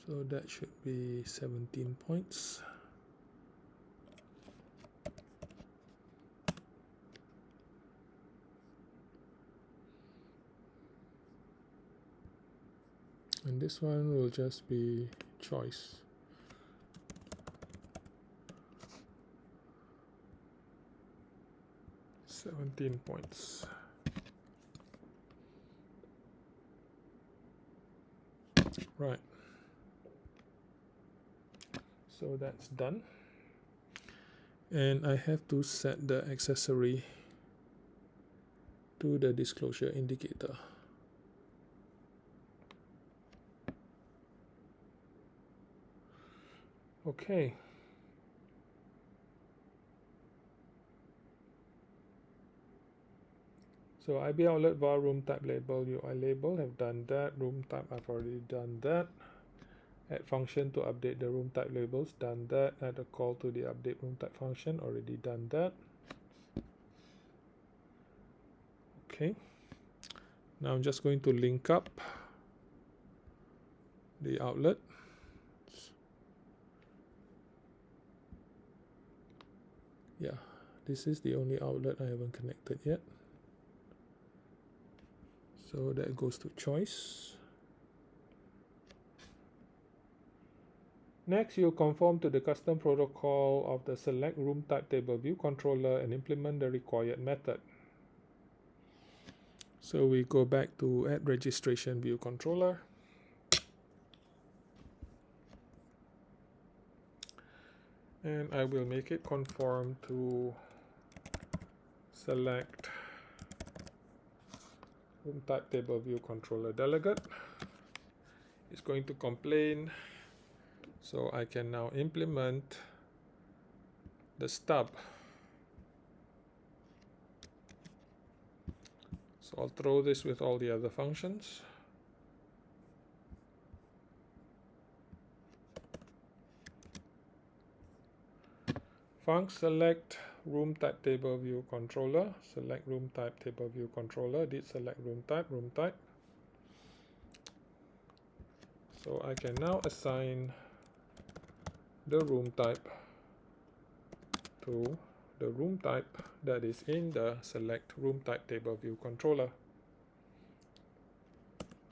S1: So that should be 17 points. And this one will just be choice. $17 points. Right. So that's done. And I have to set the accessory to the disclosure indicator. Okay. So IB outlet var room type label UI label have done that. Room type I've already done that. Add function to update the room type labels, done that. Add a call to the update room type function, already done that. Okay. Now I'm just going to link up the outlet. Yeah, this is the only outlet I haven't connected yet. So that goes to choice. Next, you'll conform to the custom protocol of the select room type table view controller and implement the required method. So we go back to add registration view controller. And I will make it conform to select room type table view controller delegate. It's going to complain, so I can now implement the stub. So I'll throw this with all the other functions. Func select room type table view controller, select room type table view controller, did select room type. So I can now assign the room type to the room type that is in the select room type table view controller.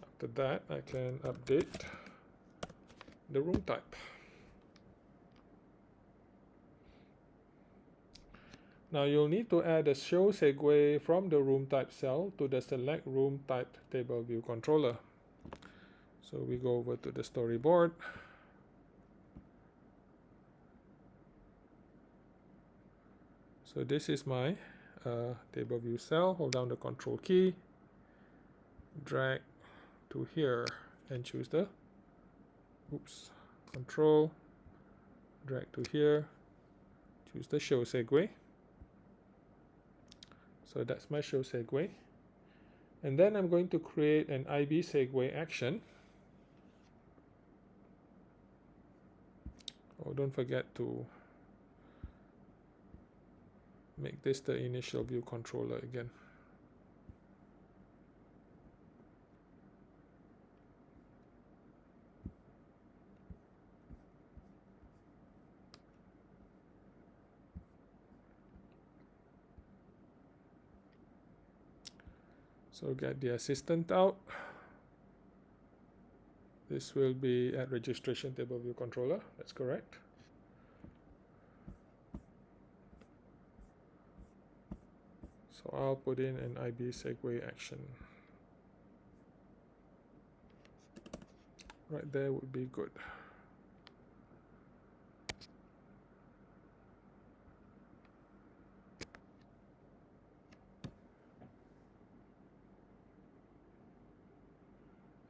S1: After that, I can update the room type. Now you'll need to add a show segue from the room type cell to the select room type table view controller. So we go over to the storyboard. So this is my table view cell. Hold down the control key, drag to here and choose the control, drag to here, choose the show segue. So that's my show segue. And then I'm going to create an IB segue action. Oh, don't forget to make this the initial view controller again. So get the assistant out. This will be at registration table view controller. That's correct. So I'll put in an IB segue action. Right there would be good.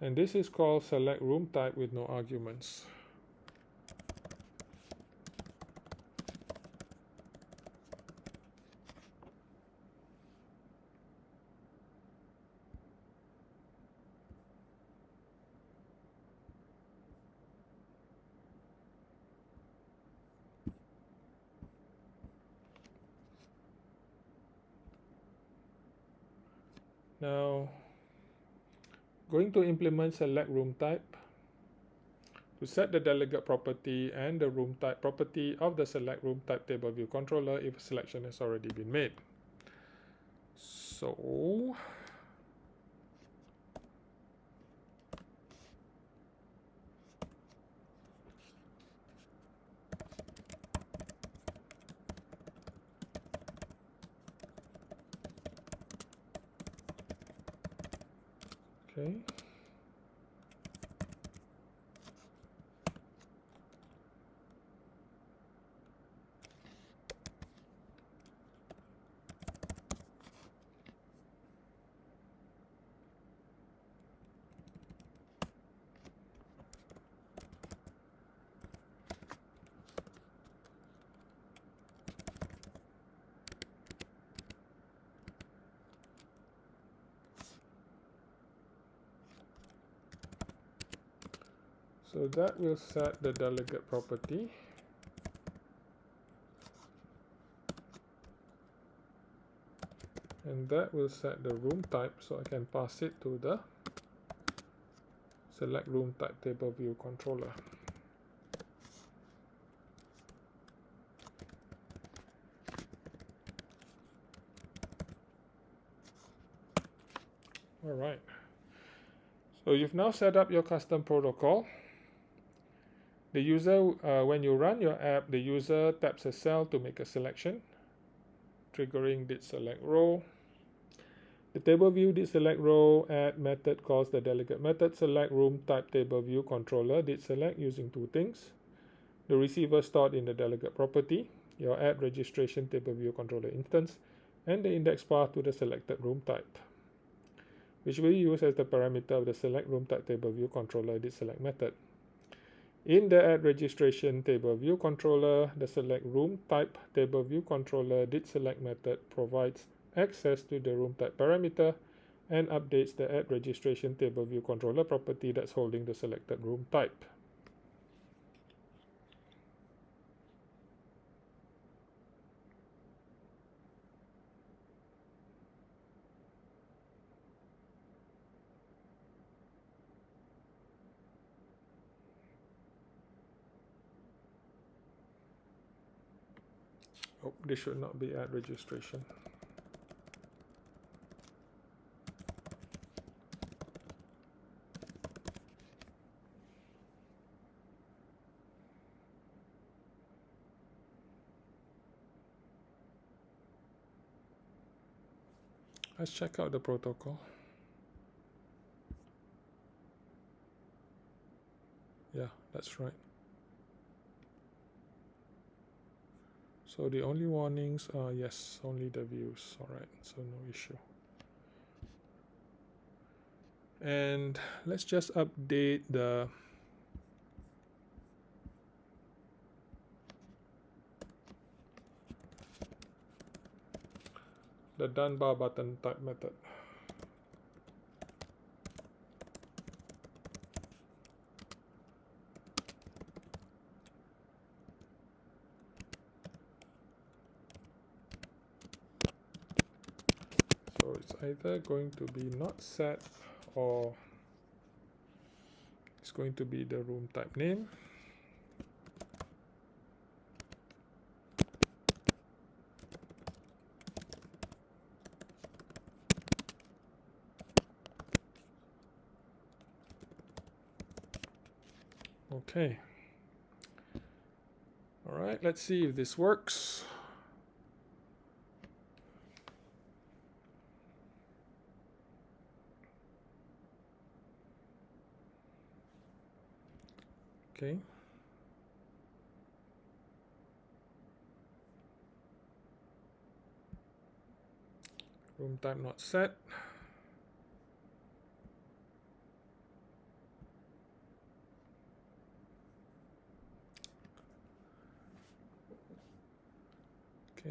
S1: And this is called select room type with no arguments. Now, going to implement select room type. To set the delegate property and the room type property of the select room type table view controller if a selection has already been made. So okay. So that will set the delegate property. And that will set the room type, so I can pass it to the select room type table view controller. Alright. So you've now set up your custom protocol. The user, when you run your app, the user taps a cell to make a selection, triggering did select row. The table view did select row add method calls the delegate method select room type table view controller did select using two things. The receiver stored in the delegate property, your add registration table view controller instance, and the index path to the selected room type, which we use as the parameter of the select room type table view controller did select method. In the add registration table view controller, the select room type table view controller did select method provides access to the room type parameter and updates the add registration table view controller property that's holding the selected room type. Oh, this should not be add registration. Let's check out the protocol. Yeah, that's right. So the only warnings are, yes, only the views. Alright, so no issue. And let's just update the done bar button type method. So it's either going to be not set or it's going to be the room type name. Okay. Alright, let's see if this works. Okay. Room type not set.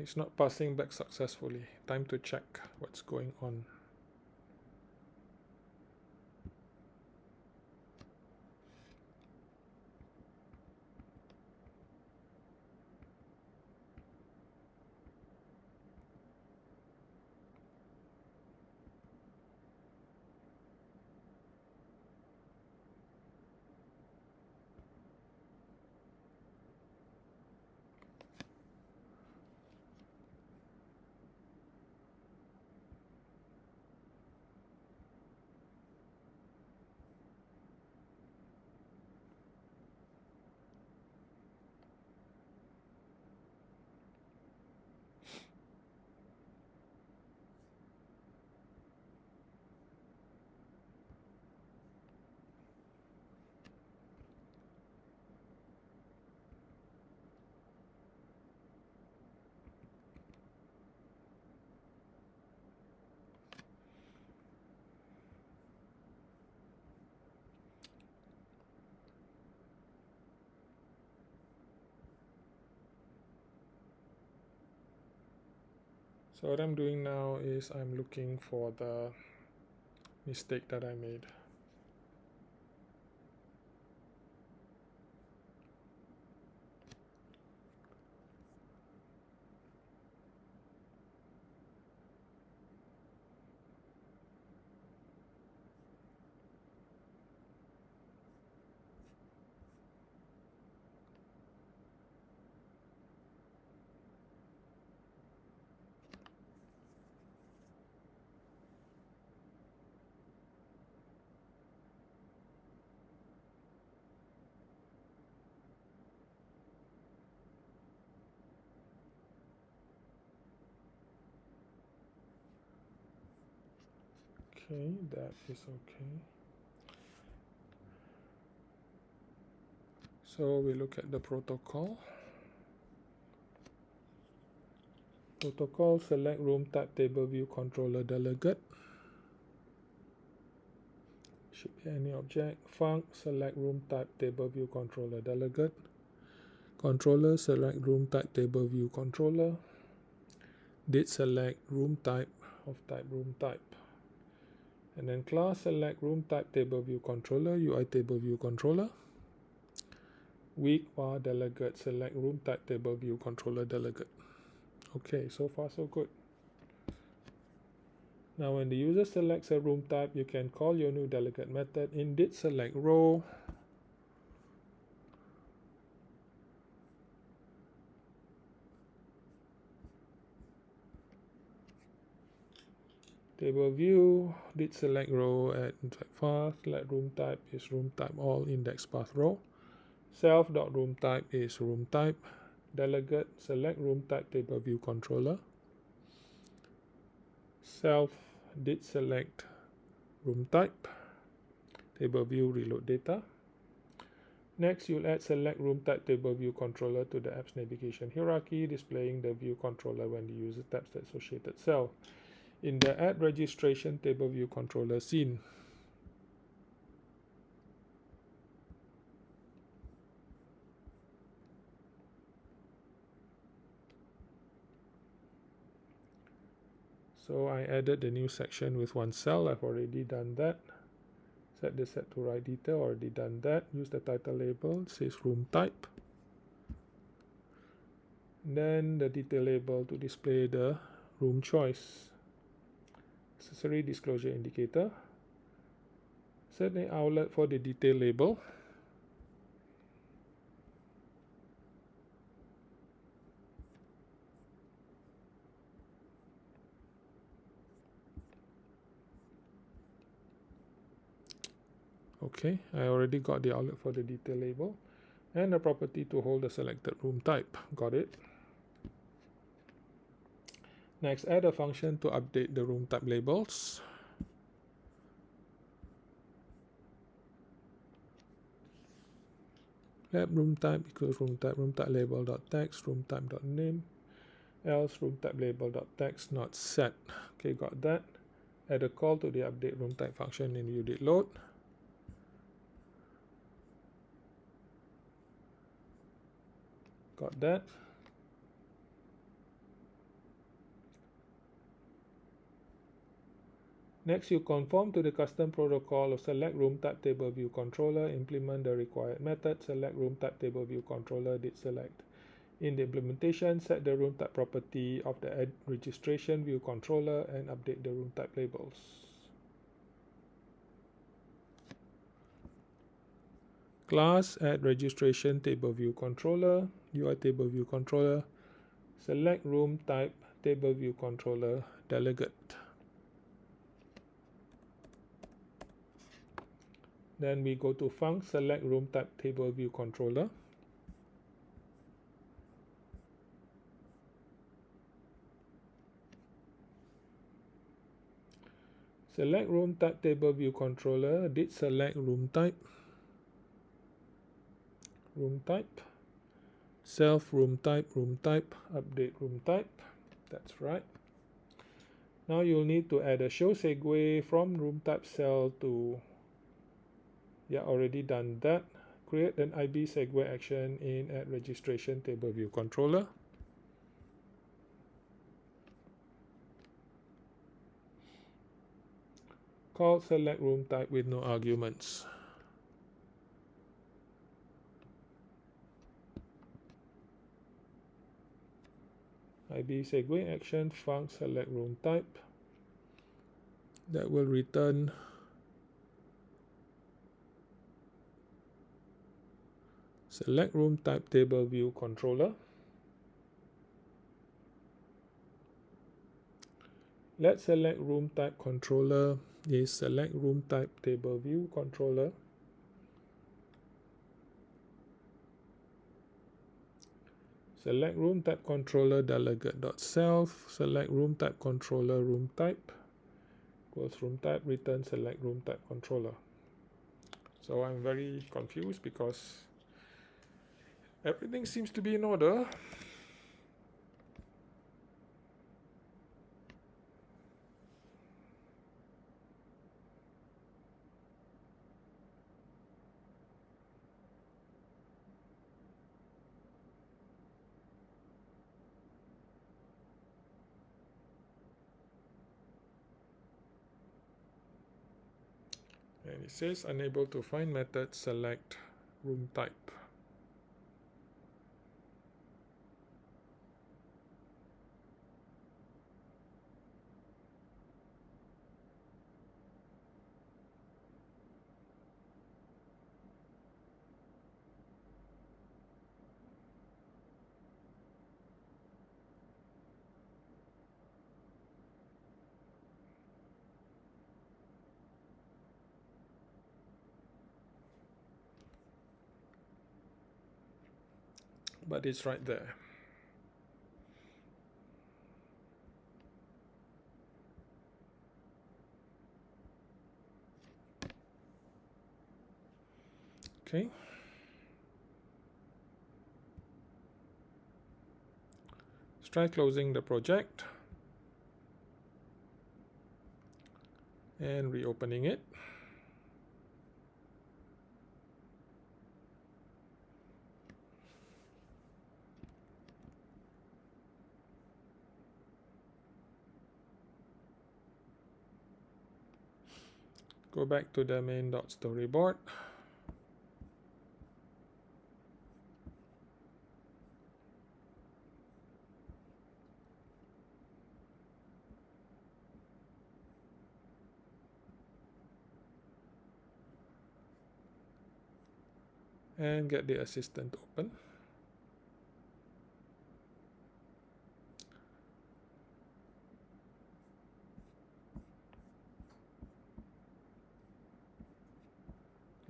S1: Okay, it's not passing back successfully. Time to check what's going on. So what I'm doing now is I'm looking for the mistake that I made. Okay, that is okay. So we look at the protocol. Protocol, select room type table view controller delegate. Should be any object. Func, select room type table view controller delegate. Controller, select room type table view controller. Did select room type of type room type. And then class, select room type table view controller, UI table view controller. Weak var delegate, select room type table view controller delegate. Okay, so far so good. Now when the user selects a room type, you can call your new delegate method in did select row. Table view, did select row at index path, let room type is room type all index path row. Self.room type is room type. Delegate, select room type table view controller. Self did select room type. Table view reload data. Next, you'll add select room type table view controller to the app's navigation hierarchy, displaying the view controller when the user taps the associated cell in the add registration table view controller scene. So I added the new section with one cell. I've already done that. Set the set to right detail, already done that. Use the title label, it says room type. Then the detail label to display the room choice. Accessory disclosure indicator. Set the outlet for the detail label. Okay, I already got the outlet for the detail label and a property to hold the selected room type. Got it. Next, add a function to update the room type labels. Lab room type equals room type label dot text room type dot name else room type label dot text not set. Okay, got that. Add a call to the update room type function in udit load. Got that. Next, you conform to the custom protocol of select room type table view controller, implement the required method, select room type table view controller, did select. In the implementation, set the room type property of the add registration view controller and update the room type labels. Class add registration table view controller, UI table view controller, select room type table view controller delegate. Then we go to func select room type table view controller. Select room type table view controller, did select room type, self room type, update room type. That's right. Now you'll need to add a show segue from room type cell to, yeah, already done that. Create an IB segue action in add registration table view controller. Call select room type with no arguments. IB segue action func select room type. That will return select room type table view controller. Let select room type controller is select room type table view controller. Select room type controller delegate.self, select room type controller room type, equals room type, return select room type controller. So I'm very confused because everything seems to be in order. And it says unable to find method select room type. But it's right there. Okay. Let's try closing the project and reopening it. Go back to the main.storyboard. And get the assistant open.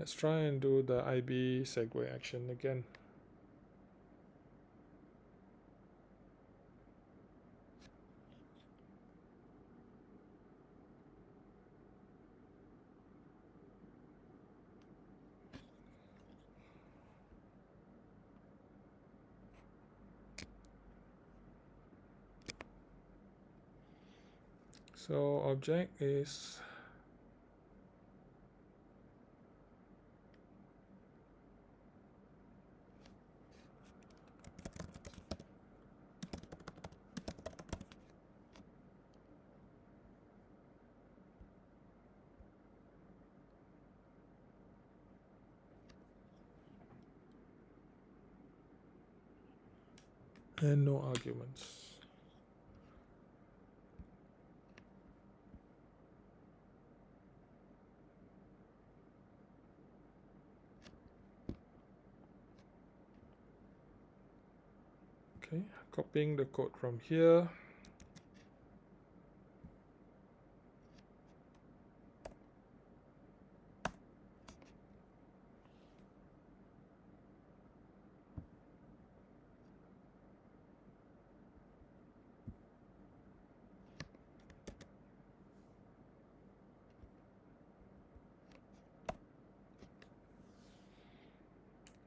S1: Let's try and do the IB segue action again. So object is and no arguments. Okay, copying the code from here.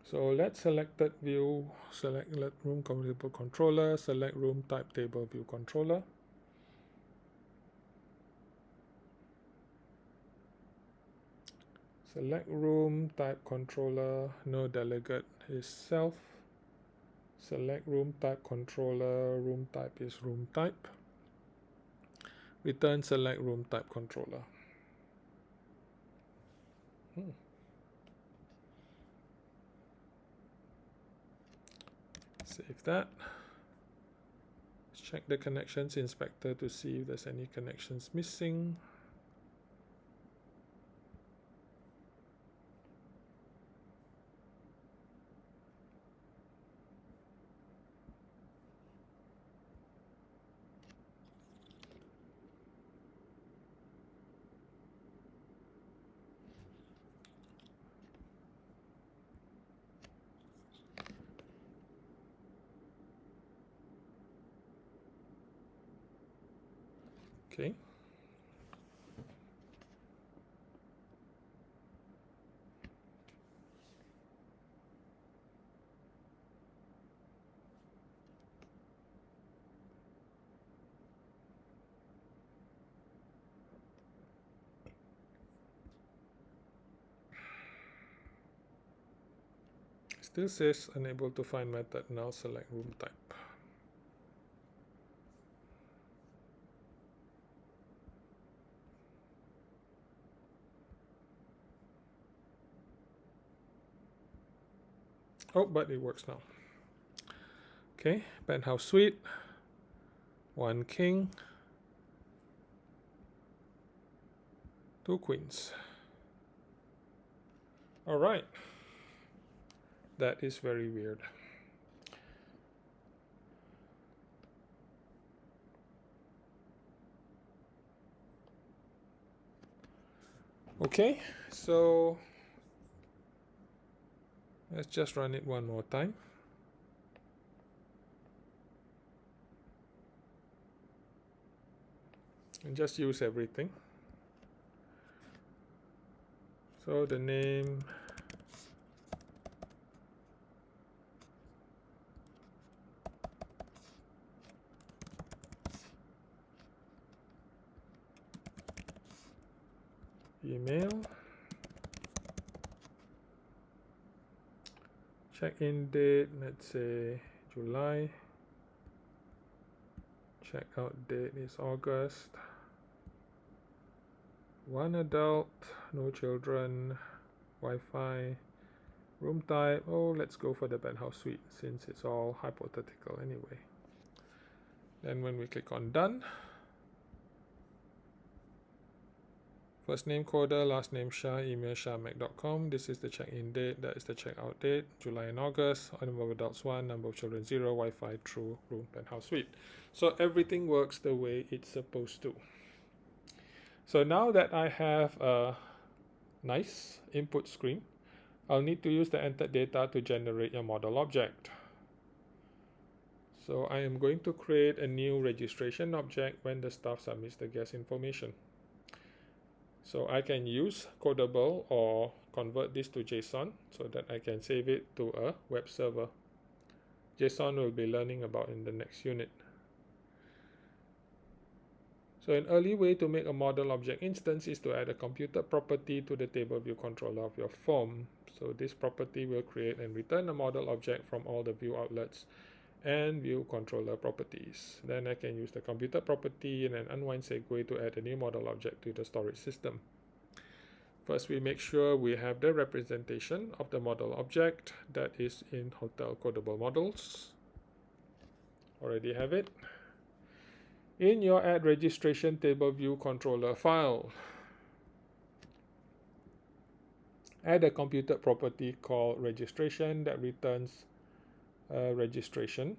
S1: So let's select that view, select let room compatible controller, select room type table view controller. Select room type controller, no delegate is self. Select room type controller, room type is room type. Return select room type controller. Save that. Let's check the connections inspector to see if there's any connections missing. Okay. Still says unable to find method, now select room type. Oh, but it works now. Okay, penthouse suite, 1 king, 2 queens. All right, that is very weird. Okay, so let's just run it one more time. And just use everything. So the name, email, check-in date, let's say July, check-out date is August, 1 adult, no children, Wi-Fi, room type, oh let's go for the penthouse suite since it's all hypothetical anyway. Then when we click on done, first name Coder, last name Shah, email shah@mac.com. This is the check-in date, that is the check-out date, July and August, number of adults 1, number of children 0, Wi-Fi, true, room, penthouse suite. So everything works the way it's supposed to. So now that I have a nice input screen, I'll need to use the entered data to generate a model object. So I am going to create a new registration object when the staff submits the guest information. So I can use Codable or convert this to JSON so that I can save it to a web server. JSON we'll be learning about in the next unit. So an early way to make a model object instance is to add a computed property to the table view controller of your form. So this property will create and return a model object from all the view outlets and view controller properties. Then I can use the computed property and an unwind segue to add a new model object to the storage system. First, we make sure we have the representation of the model object that is in Hotel Codable Models. Already have it. In your add registration table view controller file, add a computed property called registration that returns registration.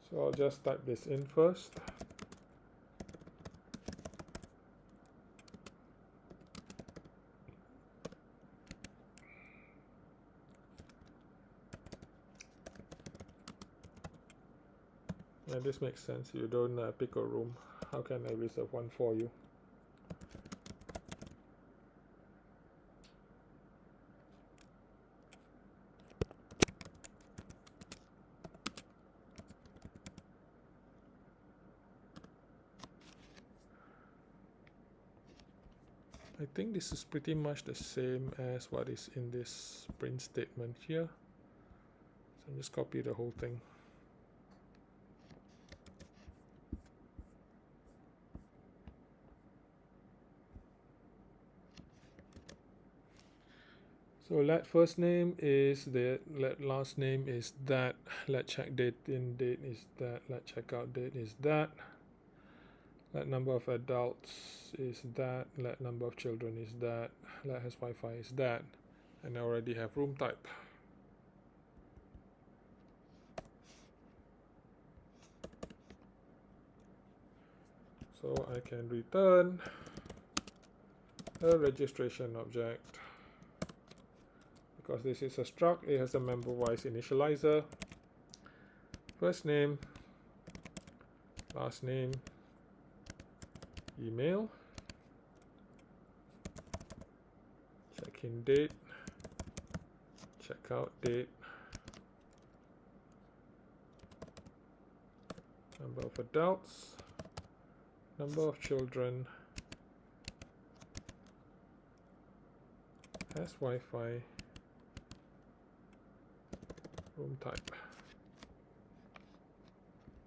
S1: So I'll just type this in first. Yeah, this makes sense. You don't pick a room. How can I reserve one for you? I think this is pretty much the same as what is in this print statement here. So just copy the whole thing. So let first name is that, let last name is that, let check date in date is that, let checkout date is that, let number of adults is that, let number of children is that, let has Wi-Fi is that, and I already have room type. So I can return a registration object. Because this is a struct, it has a member-wise initializer. First name, last name, email, check-in date, checkout date, number of adults, number of children, has Wi-Fi, room type.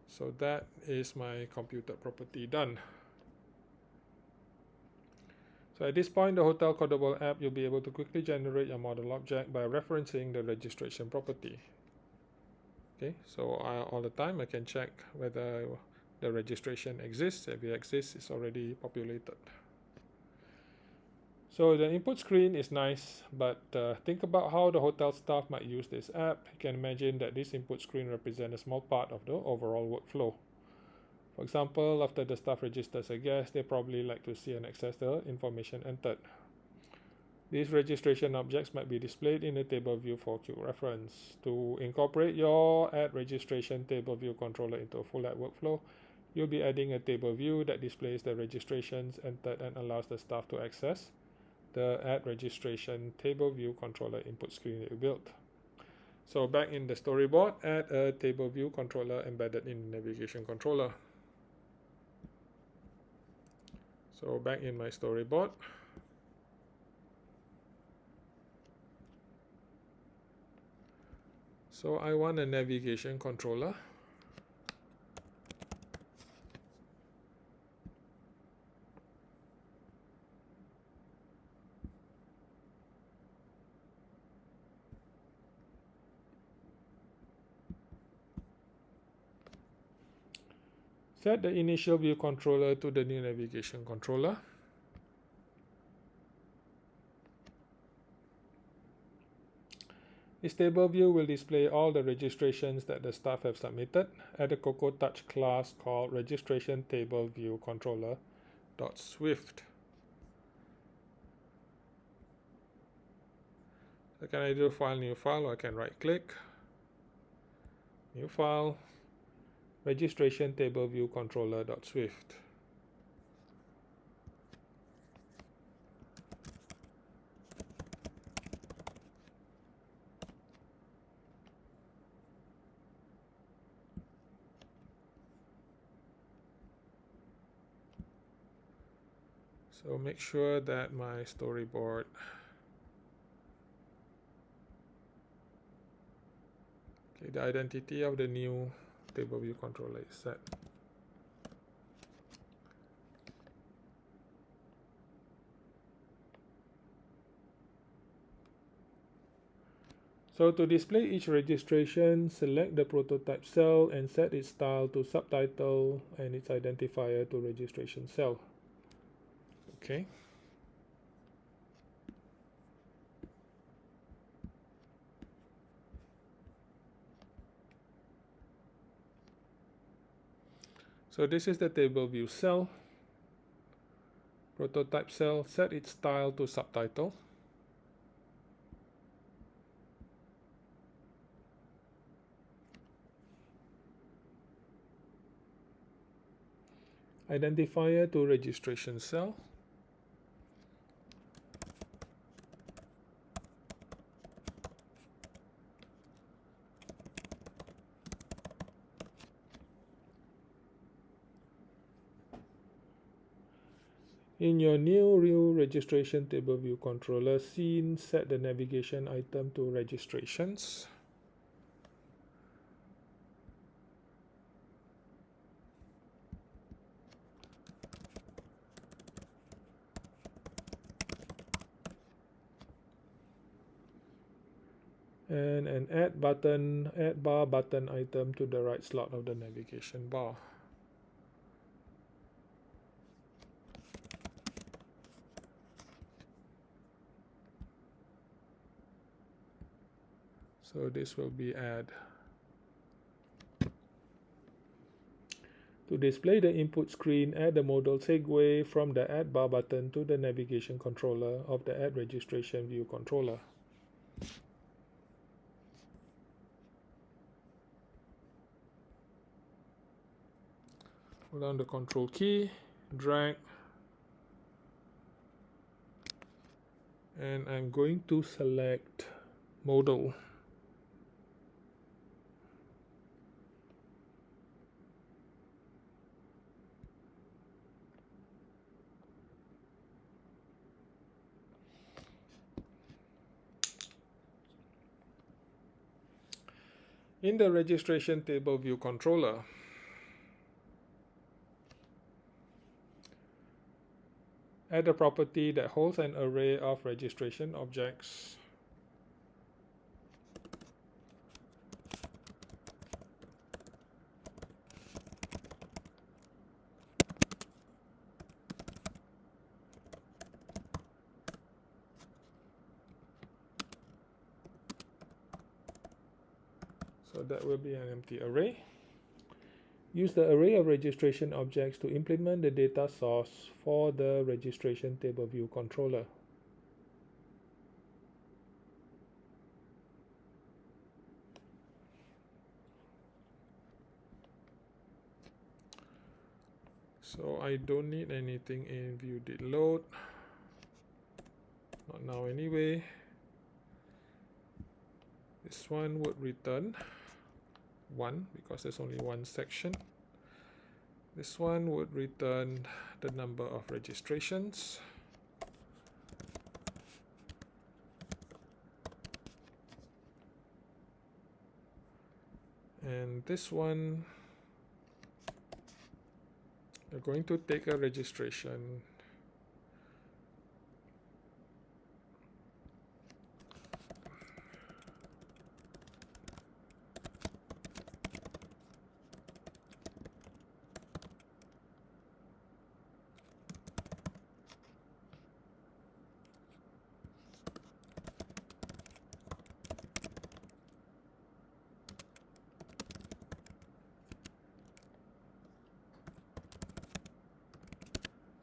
S1: So that is my computed property done. So at this point, the Hotel Codable app, you'll be able to quickly generate your model object by referencing the registration property. Okay, so all the time I can check whether the registration exists. If it exists, it's already populated. So the input screen is nice, but think about how the hotel staff might use this app. You can imagine that this input screen represents a small part of the overall workflow. For example, after the staff registers a guest, they probably like to see and access the information entered. These registration objects might be displayed in the table view for quick reference. To incorporate your add registration table view controller into a full app workflow, you'll be adding a table view that displays the registrations entered and allows the staff to access the add registration table view controller input screen that you built. So back in the storyboard, add a table view controller embedded in the navigation controller. So back in my storyboard, so I want a navigation controller. Set the initial view controller to the new navigation controller. This table view will display all the registrations that the staff have submitted. Add a Cocoa Touch class called registration table view controller.swift. So can I do file, new file, or I can right click, new file, registration table view controller.swift. So make sure that my storyboard the identity of the new table view controller is set. So to display each registration, select the prototype cell and set its style to subtitle and its identifier to registration cell. Okay. So this is the table view cell. Prototype cell, set its style to subtitle. Identifier to registration cell. In your new registration table view controller scene, set the navigation item to registrations. And an add bar button item to the right slot of the navigation bar. So this will be add. To display the input screen, add the modal segue from the add bar button to the navigation controller of the add registration view controller. Hold down the control key, drag, and I'm going to select modal. In the registration table view controller, add a property that holds an array of registration objects. So that will be an empty array. Use the array of registration objects to implement the data source for the registration table view controller. So I don't need anything in view did load. Not now anyway. This one would return 1 because there's only one section. This one would return the number of registrations. And this one, you're going to take a registration.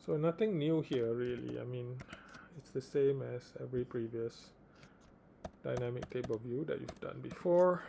S1: So nothing new here really. I mean, it's the same as every previous dynamic table view that you've done before.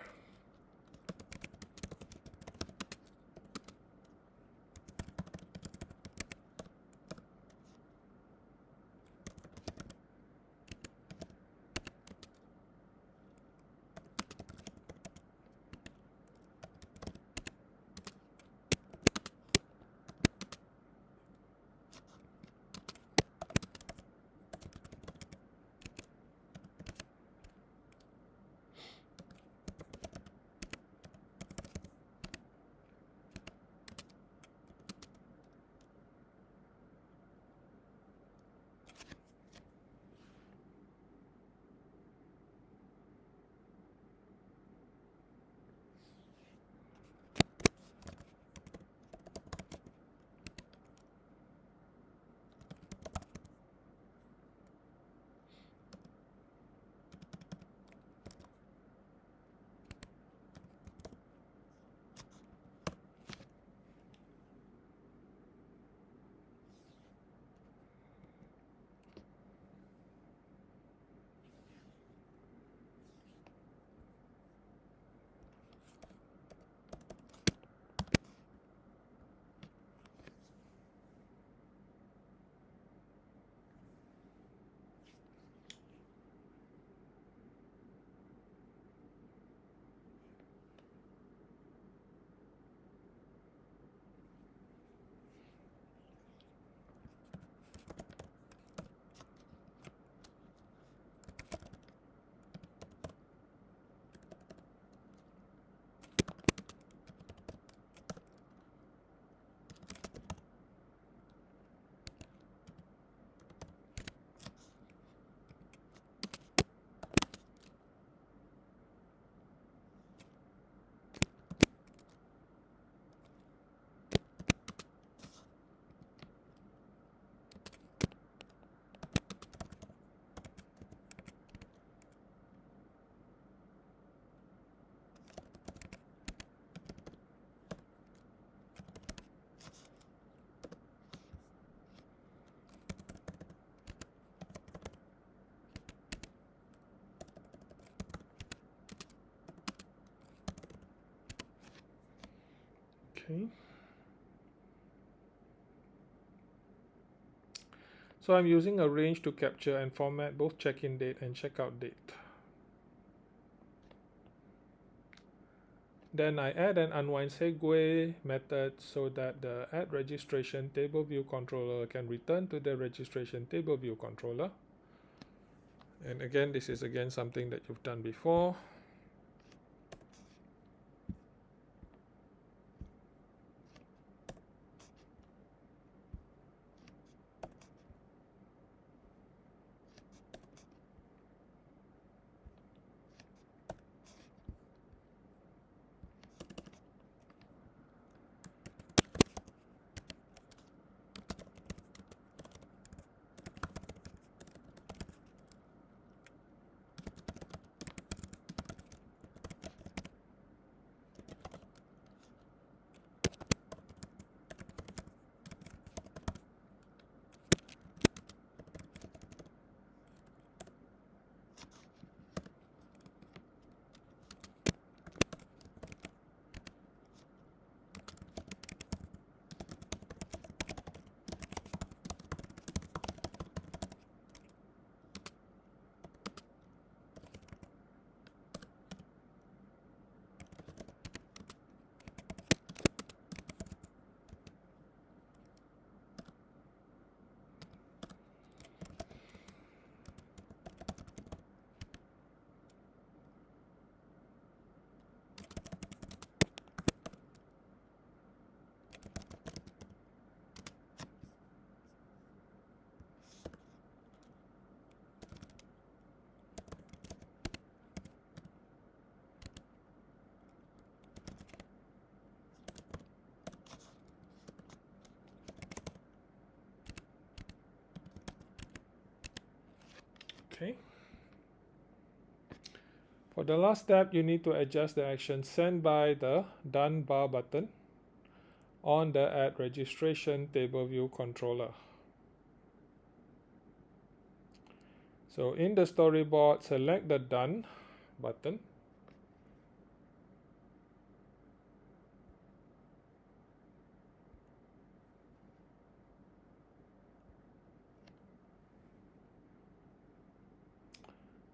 S1: Okay. So I'm using a range to capture and format both check-in date and checkout date. Then I add an unwind segue method so that the add registration table view controller can return to the registration table view controller. And again, this is again something that you've done before. Okay. For the last step, you need to adjust the action sent by the done bar button on the add registration table view controller. So in the storyboard, select the done button.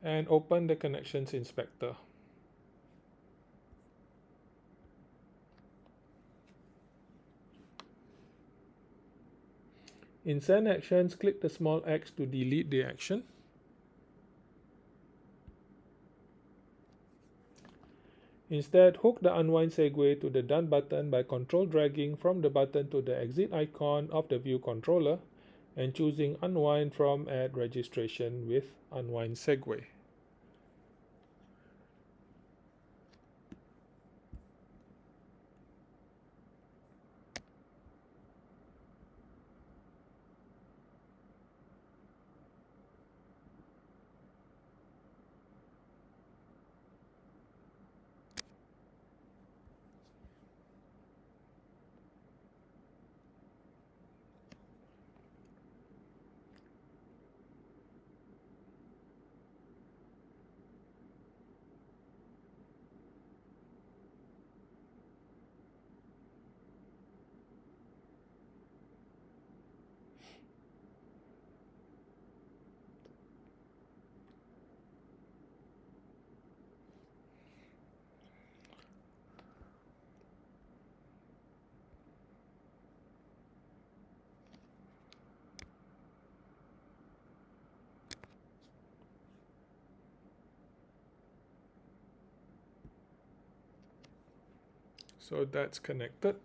S1: And open the connections inspector. In send actions, click the small X to delete the action. Instead, hook the unwind segue to the done button by control dragging from the button to the exit icon of the view controller and choosing unwind from add registration with unwind segue. So that's connected.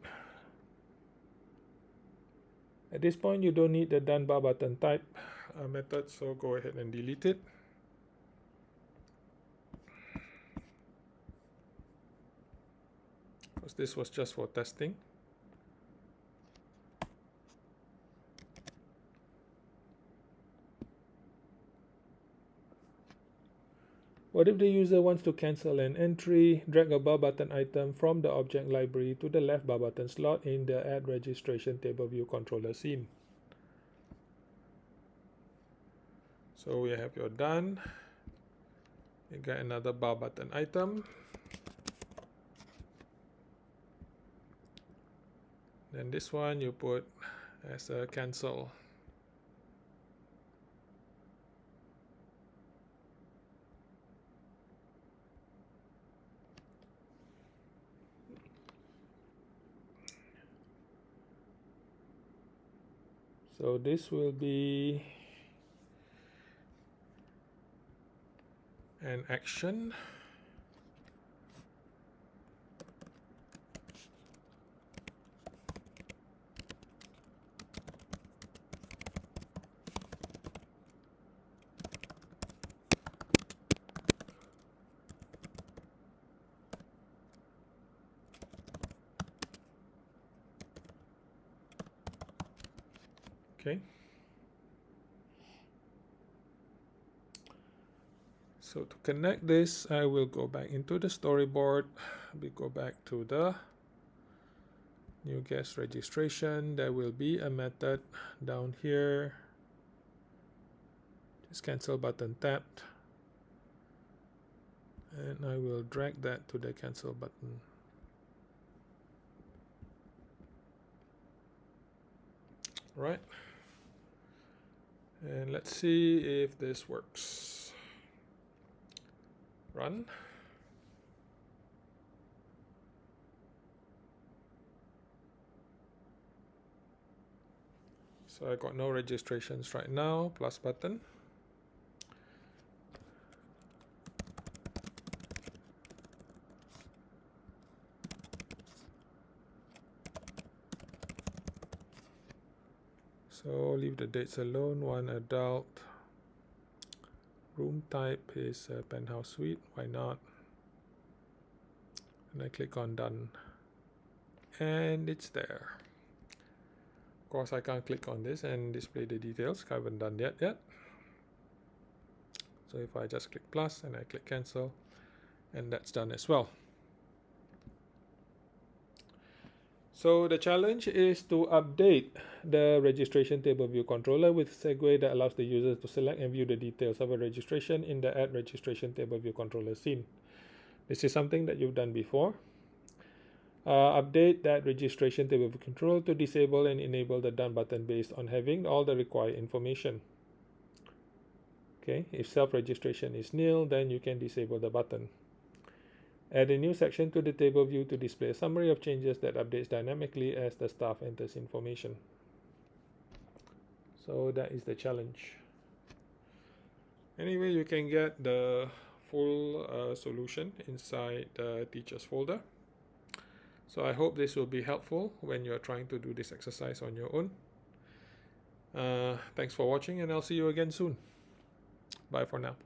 S1: At this point, you don't need the done bar button type method, so go ahead and delete it. Because this was just for testing. What if the user wants to cancel an entry? Drag a bar button item from the object library to the left bar button slot in the add registration table view controller scene. So we have your done. You get another bar button item. Then this one you put as a cancel. So this will be an action. Okay. So to connect this, I will go back into the storyboard. We go back to the new guest registration. There will be a method down here. This cancel button tapped. And I will drag that to the cancel button. Right. And let's see if this works. Run. So I got no registrations right now. Plus button. So leave the dates alone. 1 adult. Room type is a penthouse suite. Why not? And I click on done. And it's there. Of course, I can't click on this and display the details. I haven't done that yet. So if I just click plus and I click cancel, and that's done as well. So the challenge is to update the registration table view controller with Segue that allows the users to select and view the details of a registration in the Add Registration Table View Controller scene. This is something that you've done before. Update that registration table view control to disable and enable the done button based on having all the required information. Okay, if self-registration is nil, then you can disable the button. Add a new section to the table view to display a summary of changes that updates dynamically as the staff enters information. So that is the challenge. Anyway, you can get the full solution inside the teachers folder. So I hope this will be helpful when you're trying to do this exercise on your own. Thanks for watching, and I'll see you again soon. Bye for now.